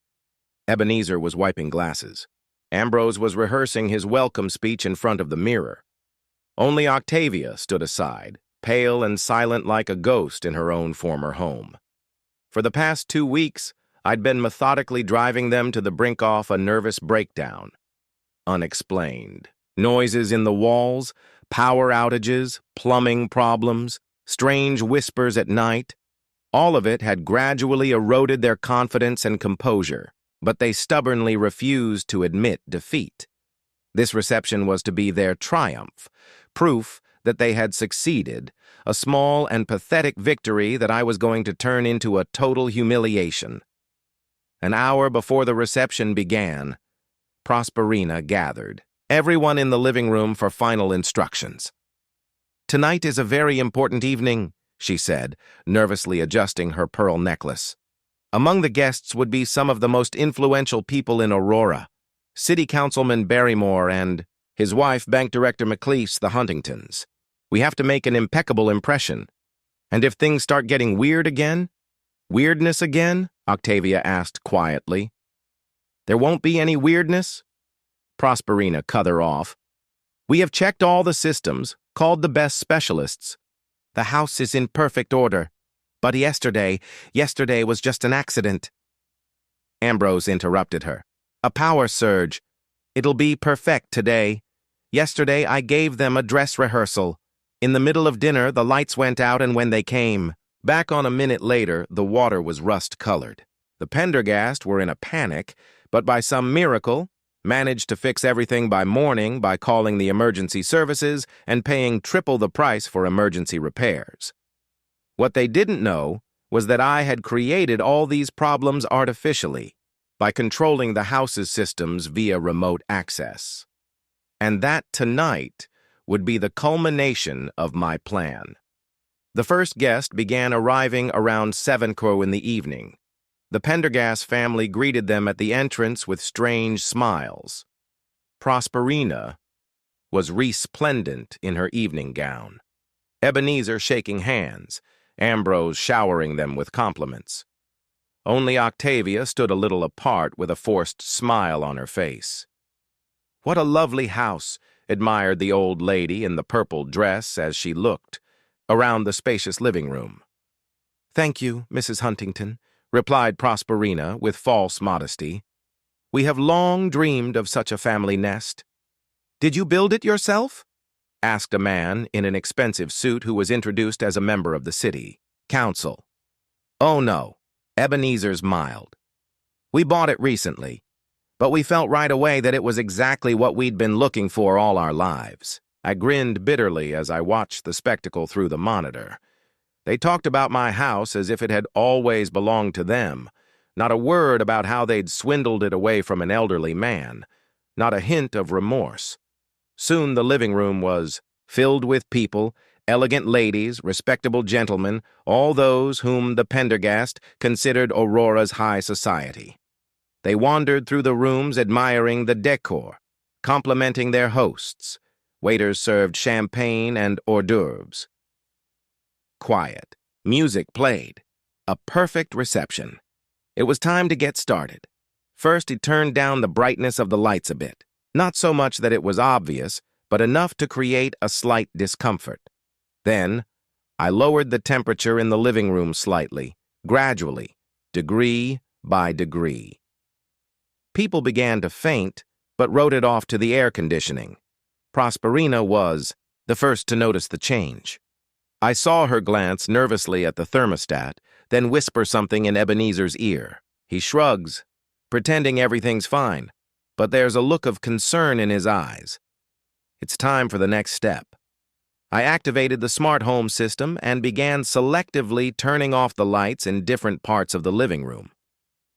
Speaker 1: Ebenezer was wiping glasses. Ambrose was rehearsing his welcome speech in front of the mirror. Only Octavia stood aside, pale and silent like a ghost in her own former home. For the past 2 weeks, I'd been methodically driving them to the brink of a nervous breakdown. Unexplained. Noises in the walls, power outages, plumbing problems, strange whispers at night. All of it had gradually eroded their confidence and composure, but they stubbornly refused to admit defeat. This reception was to be their triumph, proof that they had succeeded, a small and pathetic victory that I was going to turn into a total humiliation. An hour before the reception began, Prosperina gathered everyone in the living room for final instructions. "Tonight is a very important evening," she said, nervously adjusting her pearl necklace. "Among the guests would be some of the most influential people in Aurora, City Councilman Barrymore and his wife, Bank Director McLeese, the Huntingtons. We have to make an impeccable impression. And if things start getting weirdness again, Octavia asked quietly. "There won't be any weirdness?" Prosperina cut her off. "We have checked all the systems, called the best specialists. The house is in perfect order. But yesterday was just an accident." Ambrose interrupted her. "A power surge. It'll be perfect today. Yesterday I gave them a dress rehearsal. In the middle of dinner, the lights went out, and when they came back on a minute later, the water was rust-colored. The Pendergast were in a panic, but by some miracle, managed to fix everything by morning by calling the emergency services and paying triple the price for emergency repairs. What they didn't know was that I had created all these problems artificially by controlling the house's systems via remote access. And that tonight would be the culmination of my plan. The first guest began arriving around 7 in the evening. The Pendergast family greeted them at the entrance with strange smiles. Prosperina was resplendent in her evening gown. Ebenezer shaking hands, Ambrose showering them with compliments. Only Octavia stood a little apart with a forced smile on her face. "What a lovely house," admired the old lady in the purple dress as she looked around the spacious living room. "Thank you, Mrs. Huntington," replied Prosperina with false modesty. "We have long dreamed of such a family nest." "Did you build it yourself?" asked a man in an expensive suit who was introduced as a member of the city council. "Oh no," Ebenezer smiled. "We bought it recently, but we felt right away that it was exactly what we'd been looking for all our lives." I grinned bitterly as I watched the spectacle through the monitor. They talked about my house as if it had always belonged to them. Not a word about how they'd swindled it away from an elderly man. Not a hint of remorse. Soon the living room was filled with people, elegant ladies, respectable gentlemen, all those whom the Pendergast considered Aurora's high society. They wandered through the rooms admiring the decor, complimenting their hosts. Waiters served champagne and hors d'oeuvres. Quiet. Music played. A perfect reception. It was time to get started. First, he turned down the brightness of the lights a bit. Not so much that it was obvious, but enough to create a slight discomfort. Then, I lowered the temperature in the living room slightly, gradually, degree by degree. People began to faint, but wrote it off to the air conditioning. Prosperina was the first to notice the change. I saw her glance nervously at the thermostat, then whisper something in Ebenezer's ear. He shrugs, pretending everything's fine, but there's a look of concern in his eyes. It's time for the next step. I activated the smart home system and began selectively turning off the lights in different parts of the living room.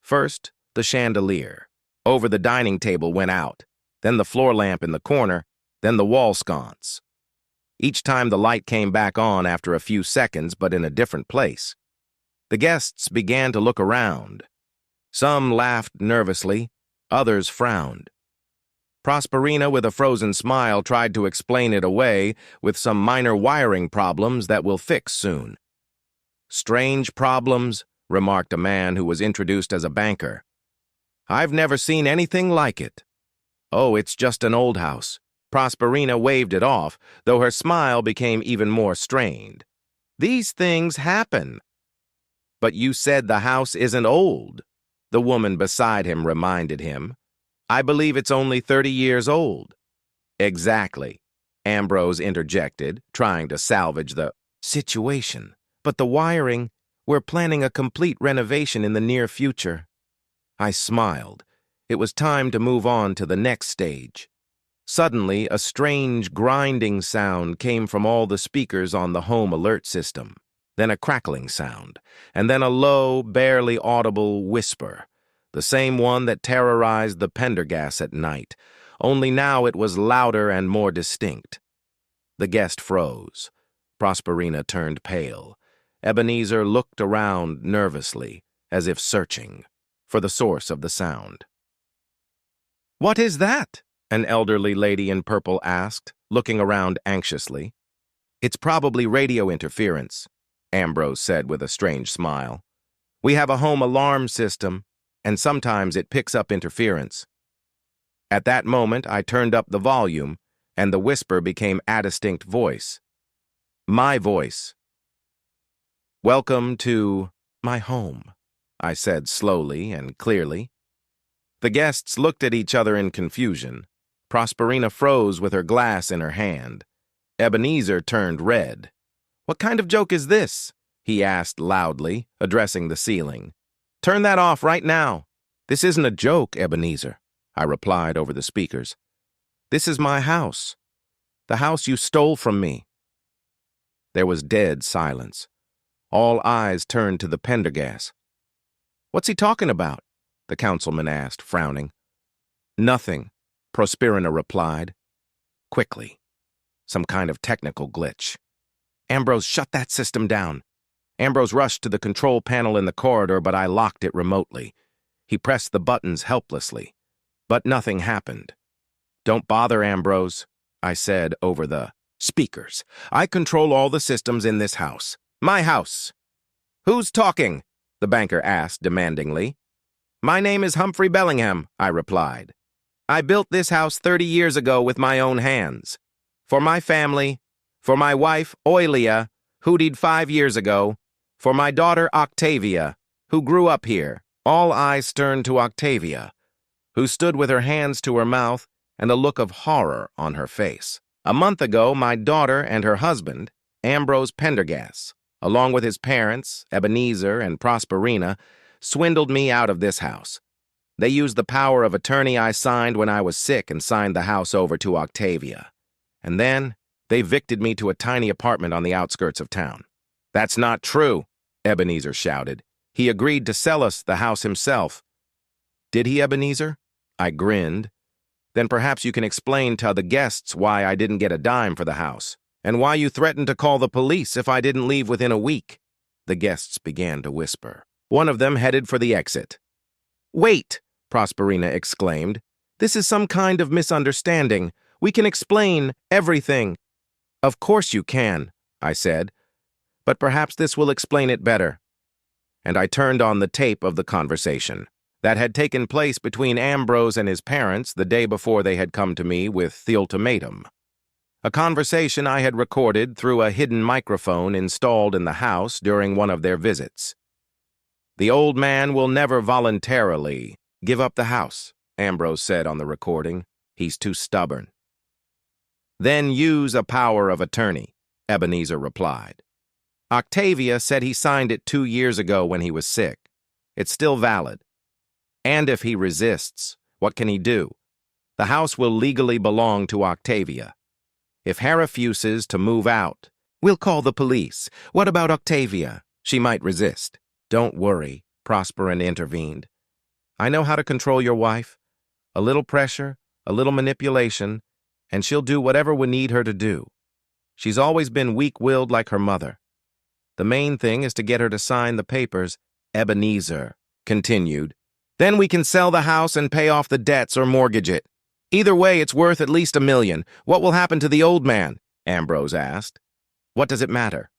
Speaker 1: First, the chandelier. Over the dining table went out, then the floor lamp in the corner, then the wall sconce. Each time the light came back on after a few seconds, but in a different place. The guests began to look around. Some laughed nervously, others frowned. Prosperina, with a frozen smile, tried to explain it away with some minor wiring problems that we'll fix soon. "Strange problems," remarked a man who was introduced as a banker. "I've never seen anything like it." "Oh, it's just an old house." Prosperina waved it off, though her smile became even more strained. "These things happen." "But you said the house isn't old," the woman beside him reminded him. "I believe it's only 30 years old." "Exactly," Ambrose interjected, trying to salvage the situation. "But the wiring, we're planning a complete renovation in the near future." I smiled. It was time to move on to the next stage. Suddenly, a strange grinding sound came from all the speakers on the home alert system, then a crackling sound, and then a low, barely audible whisper, the same one that terrorized the Pendergast at night, only now it was louder and more distinct. The guest froze. Prosperina turned pale. Ebenezer looked around nervously, as if searching for the source of the sound. "What is that?" an elderly lady in purple asked, looking around anxiously. "It's probably radio interference," Ambrose said with a strange smile. "We have a home alarm system, and sometimes it picks up interference." At that moment, I turned up the volume, and the whisper became a distinct voice. My voice. "Welcome to my home," I said slowly and clearly. The guests looked at each other in confusion. Prosperina froze with her glass in her hand. Ebenezer turned red. "What kind of joke is this?" he asked loudly, addressing the ceiling. "Turn that off right now." "This isn't a joke, Ebenezer," I replied over the speakers. "This is my house. The house you stole from me." There was dead silence. All eyes turned to the Pendergast. "What's he talking about?" the councilman asked, frowning. "Nothing," Prosperina replied. Quickly. Some kind of technical glitch. "Ambrose, shut that system down." Ambrose rushed to the control panel in the corridor, but I locked it remotely. He pressed the buttons helplessly, but nothing happened. "Don't bother, Ambrose," I said over the speakers. "I control all the systems in this house. My house." "Who's talking?" the banker asked demandingly. "My name is Humphrey Bellingham," I replied. "I built this house 30 years ago with my own hands. For my family, for my wife, Oilia, who died 5 years ago, for my daughter, Octavia, who grew up here." All eyes turned to Octavia, who stood with her hands to her mouth and a look of horror on her face. "A month ago, my daughter and her husband, Ambrose Pendergast, along with his parents, Ebenezer and Prosperina, swindled me out of this house. They used the power of attorney I signed when I was sick and signed the house over to Octavia. And then they evicted me to a tiny apartment on the outskirts of town." "That's not true," Ebenezer shouted. "He agreed to sell us the house himself." "Did he, Ebenezer?" I grinned. "Then perhaps you can explain to the guests why I didn't get a dime for the house, and why you threatened to call the police if I didn't leave within a week." The guests began to whisper. One of them headed for the exit. "Wait!" Prosperina exclaimed. "This is some kind of misunderstanding. We can explain everything." "Of course you can," I said, "but perhaps this will explain it better." And I turned on the tape of the conversation that had taken place between Ambrose and his parents the day before they had come to me with the ultimatum. A conversation I had recorded through a hidden microphone installed in the house during one of their visits. "The old man will never voluntarily give up the house," Ambrose said on the recording. "He's too stubborn." "Then use a power of attorney," Ebenezer replied. "Octavia said he signed it 2 years ago when he was sick. It's still valid. And if he resists, what can he do? The house will legally belong to Octavia. If he refuses to move out, we'll call the police. What about Octavia? She might resist." "Don't worry," Prosperina intervened. "I know how to control your wife. A little pressure, a little manipulation, and she'll do whatever we need her to do. She's always been weak-willed like her mother. The main thing is to get her to sign the papers," Ebenezer continued. "Then we can sell the house and pay off the debts or mortgage it. Either way, it's worth at least $1 million. What will happen to the old man?" Ambrose asked. "What does it matter?"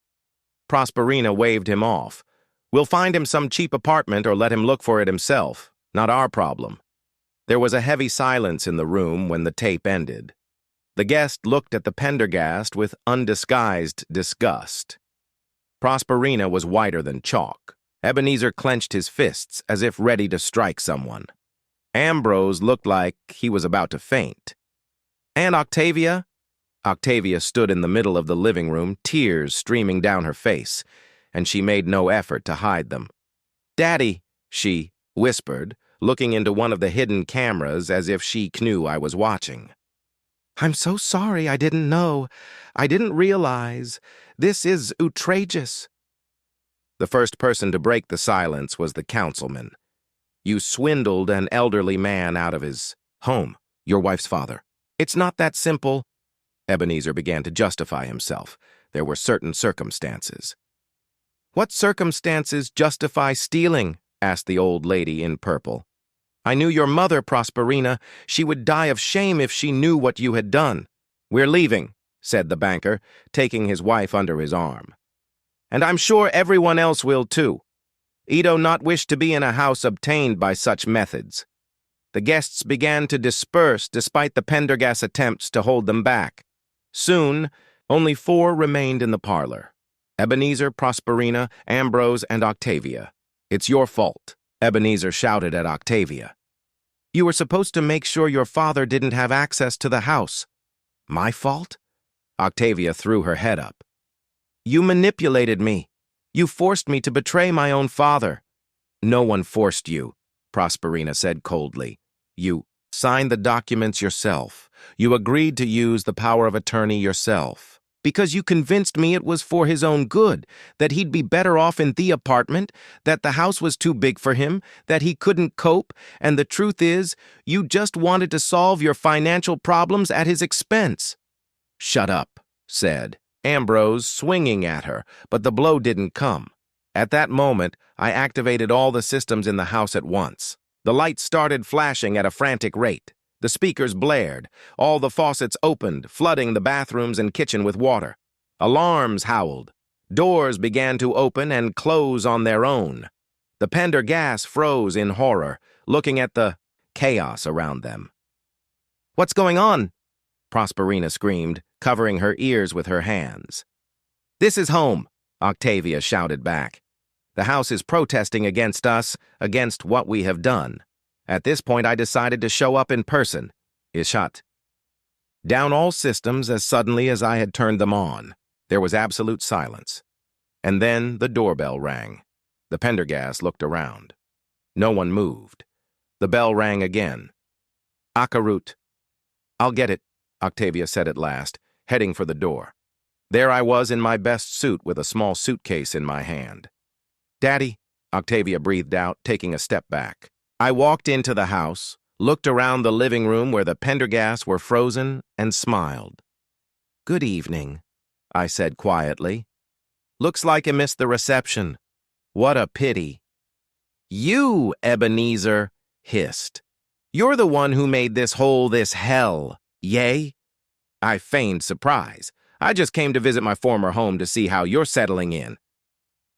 Speaker 1: Prosperina waved him off. "We'll find him some cheap apartment or let him look for it himself. Not our problem." There was a heavy silence in the room when the tape ended. The guest looked at the Pendergast with undisguised disgust. Prosperina was whiter than chalk. Ebenezer clenched his fists as if ready to strike someone. Ambrose looked like he was about to faint. "And Octavia?" Octavia stood in the middle of the living room, tears streaming down her face, and she made no effort to hide them. "Daddy," she whispered, looking into one of the hidden cameras as if she knew I was watching. "I'm so sorry, I didn't know. I didn't realize. This is outrageous." The first person to break the silence was the councilman. "You swindled an elderly man out of his home, your wife's father. It's not that simple." Ebenezer began to justify himself. There were certain circumstances. "What circumstances justify stealing?" asked the old lady in purple. "I knew your mother, Prosperina. She would die of shame if she knew what you had done." "We're leaving," said the banker, taking his wife under his arm. "And I'm sure everyone else will too. Edo not wish to be in a house obtained by such methods." The guests began to disperse despite the Pendergast attempts to hold them back. Soon, only 4 remained in the parlor: Ebenezer, Prosperina, Ambrose, and Octavia. "It's your fault," Ebenezer shouted at Octavia. "You were supposed to make sure your father didn't have access to the house." "My fault?" Octavia threw her head up. "You manipulated me. You forced me to betray my own father." "No one forced you," Prosperina said coldly. "You signed the documents yourself. You agreed to use the power of attorney yourself. Because you convinced me it was for his own good, that he'd be better off in the apartment, that the house was too big for him, that he couldn't cope, and the truth is, you just wanted to solve your financial problems at his expense." "Shut up," said Ambrose, swinging at her, but the blow didn't come. At that moment, I activated all the systems in the house at once. The lights started flashing at a frantic rate. The speakers blared. All the faucets opened, flooding the bathrooms and kitchen with water. Alarms howled. Doors began to open and close on their own. The Pendergasts froze in horror, looking at the chaos around them. "What's going on?" Prosperina screamed, covering her ears with her hands. "This is home," Octavia shouted back. "The house is protesting against us, against what we have done. At this point, I decided to show up in person." Ishat. Down all systems as suddenly as I had turned them on. There was absolute silence. And then the doorbell rang. The Pendergasts looked around. No one moved. The bell rang again. "Akarut." "I'll get it," Octavia said at last, heading for the door. There I was in my best suit with a small suitcase in my hand. "Daddy," Octavia breathed out, taking a step back. I walked into the house, looked around the living room where the Pendergasts were frozen, and smiled. "Good evening," I said quietly. "Looks like you missed the reception. What a pity." "You, Ebenezer," hissed. "You're the one who made this hell, yay?" I feigned surprise. "I just came to visit my former home to see how you're settling in."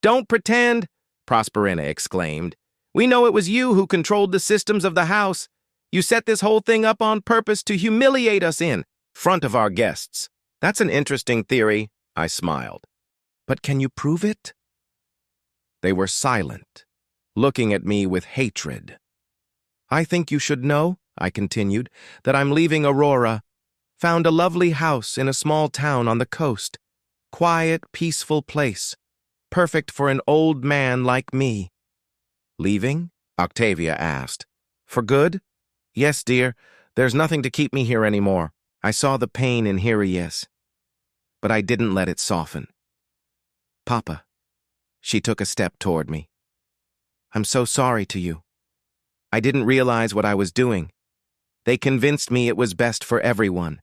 Speaker 1: "Don't pretend," Prosperina exclaimed. "We know it was you who controlled the systems of the house. You set this whole thing up on purpose to humiliate us in front of our guests." "That's an interesting theory," I smiled. "But can you prove it?" They were silent, looking at me with hatred. "I think you should know," I continued, "that I'm leaving Aurora. Found a lovely house in a small town on the coast. Quiet, peaceful place. Perfect for an old man like me." "Leaving?" Octavia asked. "For good?" "Yes, dear. There's nothing to keep me here anymore. I saw the pain in Hirius, but I didn't let it soften." "Papa." She took a step toward me. "I'm so sorry to you. I didn't realize what I was doing. They convinced me it was best for everyone.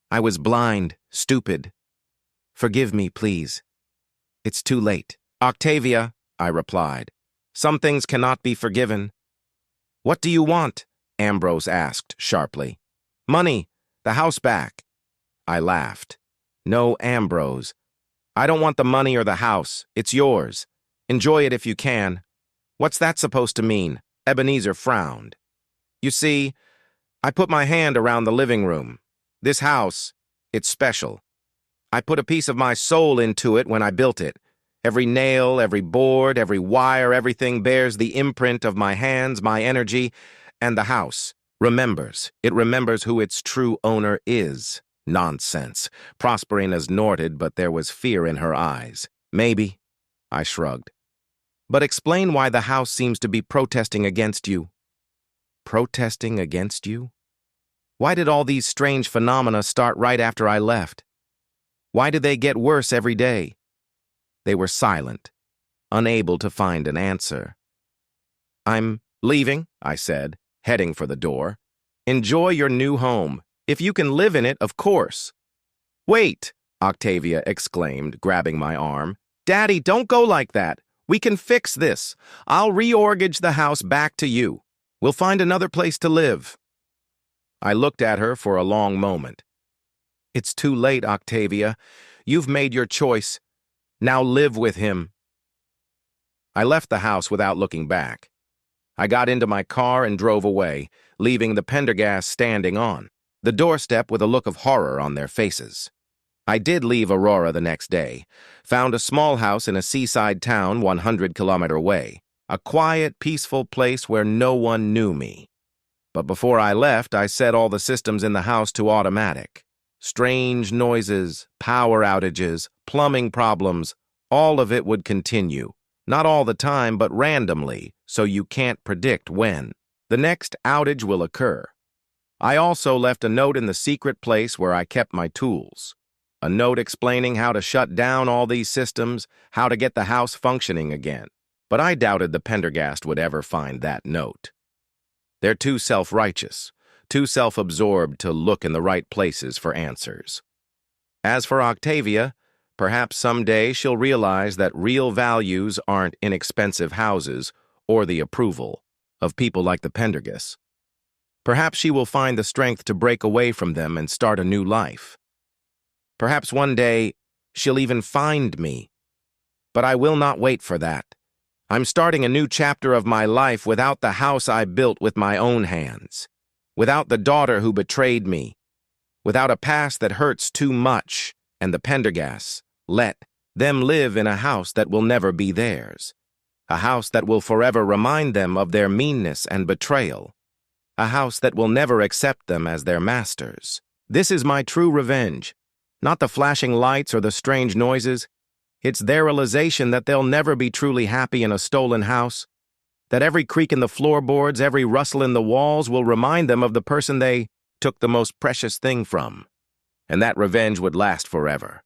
Speaker 1: I was blind, stupid. Forgive me, please. It's too late." "Octavia," I replied. "Some things cannot be forgiven." "What do you want?" Ambrose asked sharply. "Money. The house back." I laughed. "No, Ambrose. I don't want the money or the house. It's yours. Enjoy it if you can." "What's that supposed to mean?" Ebenezer frowned. "You see, I put my hand around the living room. This house, it's special. I put a piece of my soul into it when I built it. Every nail, every board, every wire, everything bears the imprint of my hands, my energy, and the house remembers. It remembers who its true owner is." "Nonsense." Prosperina snorted, but there was fear in her eyes. "Maybe," I shrugged. "But explain why the house seems to be protesting against you." "Protesting against you? Why did all these strange phenomena start right after I left? Why do they get worse every day?" They were silent, unable to find an answer. "I'm leaving," I said, heading for the door. "Enjoy your new home. If you can live in it, of course." "Wait," Octavia exclaimed, grabbing my arm. "Daddy, don't go like that. We can fix this. I'll reorganize the house back to you. We'll find another place to live." I looked at her for a long moment. "It's too late, Octavia. You've made your choice. Now live with him." I left the house without looking back. I got into my car and drove away, leaving the Pendergast standing on the doorstep with a look of horror on their faces. I did leave Aurora the next day, found a small house in a seaside town 100 kilometers away, a quiet, peaceful place where no one knew me. But before I left, I set all the systems in the house to automatic. Strange noises, power outages, plumbing problems, all of it would continue. Not all the time, but randomly, so you can't predict when the next outage will occur. I also left a note in the secret place where I kept my tools. A note explaining how to shut down all these systems, how to get the house functioning again. But I doubted the Pendergast would ever find that note. They're too self-righteous, too self-absorbed to look in the right places for answers. As for Octavia, perhaps someday she'll realize that real values aren't inexpensive houses or the approval of people like the Pendergasts. Perhaps she will find the strength to break away from them and start a new life. Perhaps one day she'll even find me. But I will not wait for that. I'm starting a new chapter of my life without the house I built with my own hands, without the daughter who betrayed me, without a past that hurts too much, and the Pendergasts. Let them live in a house that will never be theirs, a house that will forever remind them of their meanness and betrayal, a house that will never accept them as their masters. This is my true revenge, not the flashing lights or the strange noises. It's their realization that they'll never be truly happy in a stolen house, that every creak in the floorboards, every rustle in the walls will remind them of the person they took the most precious thing from, and that revenge would last forever.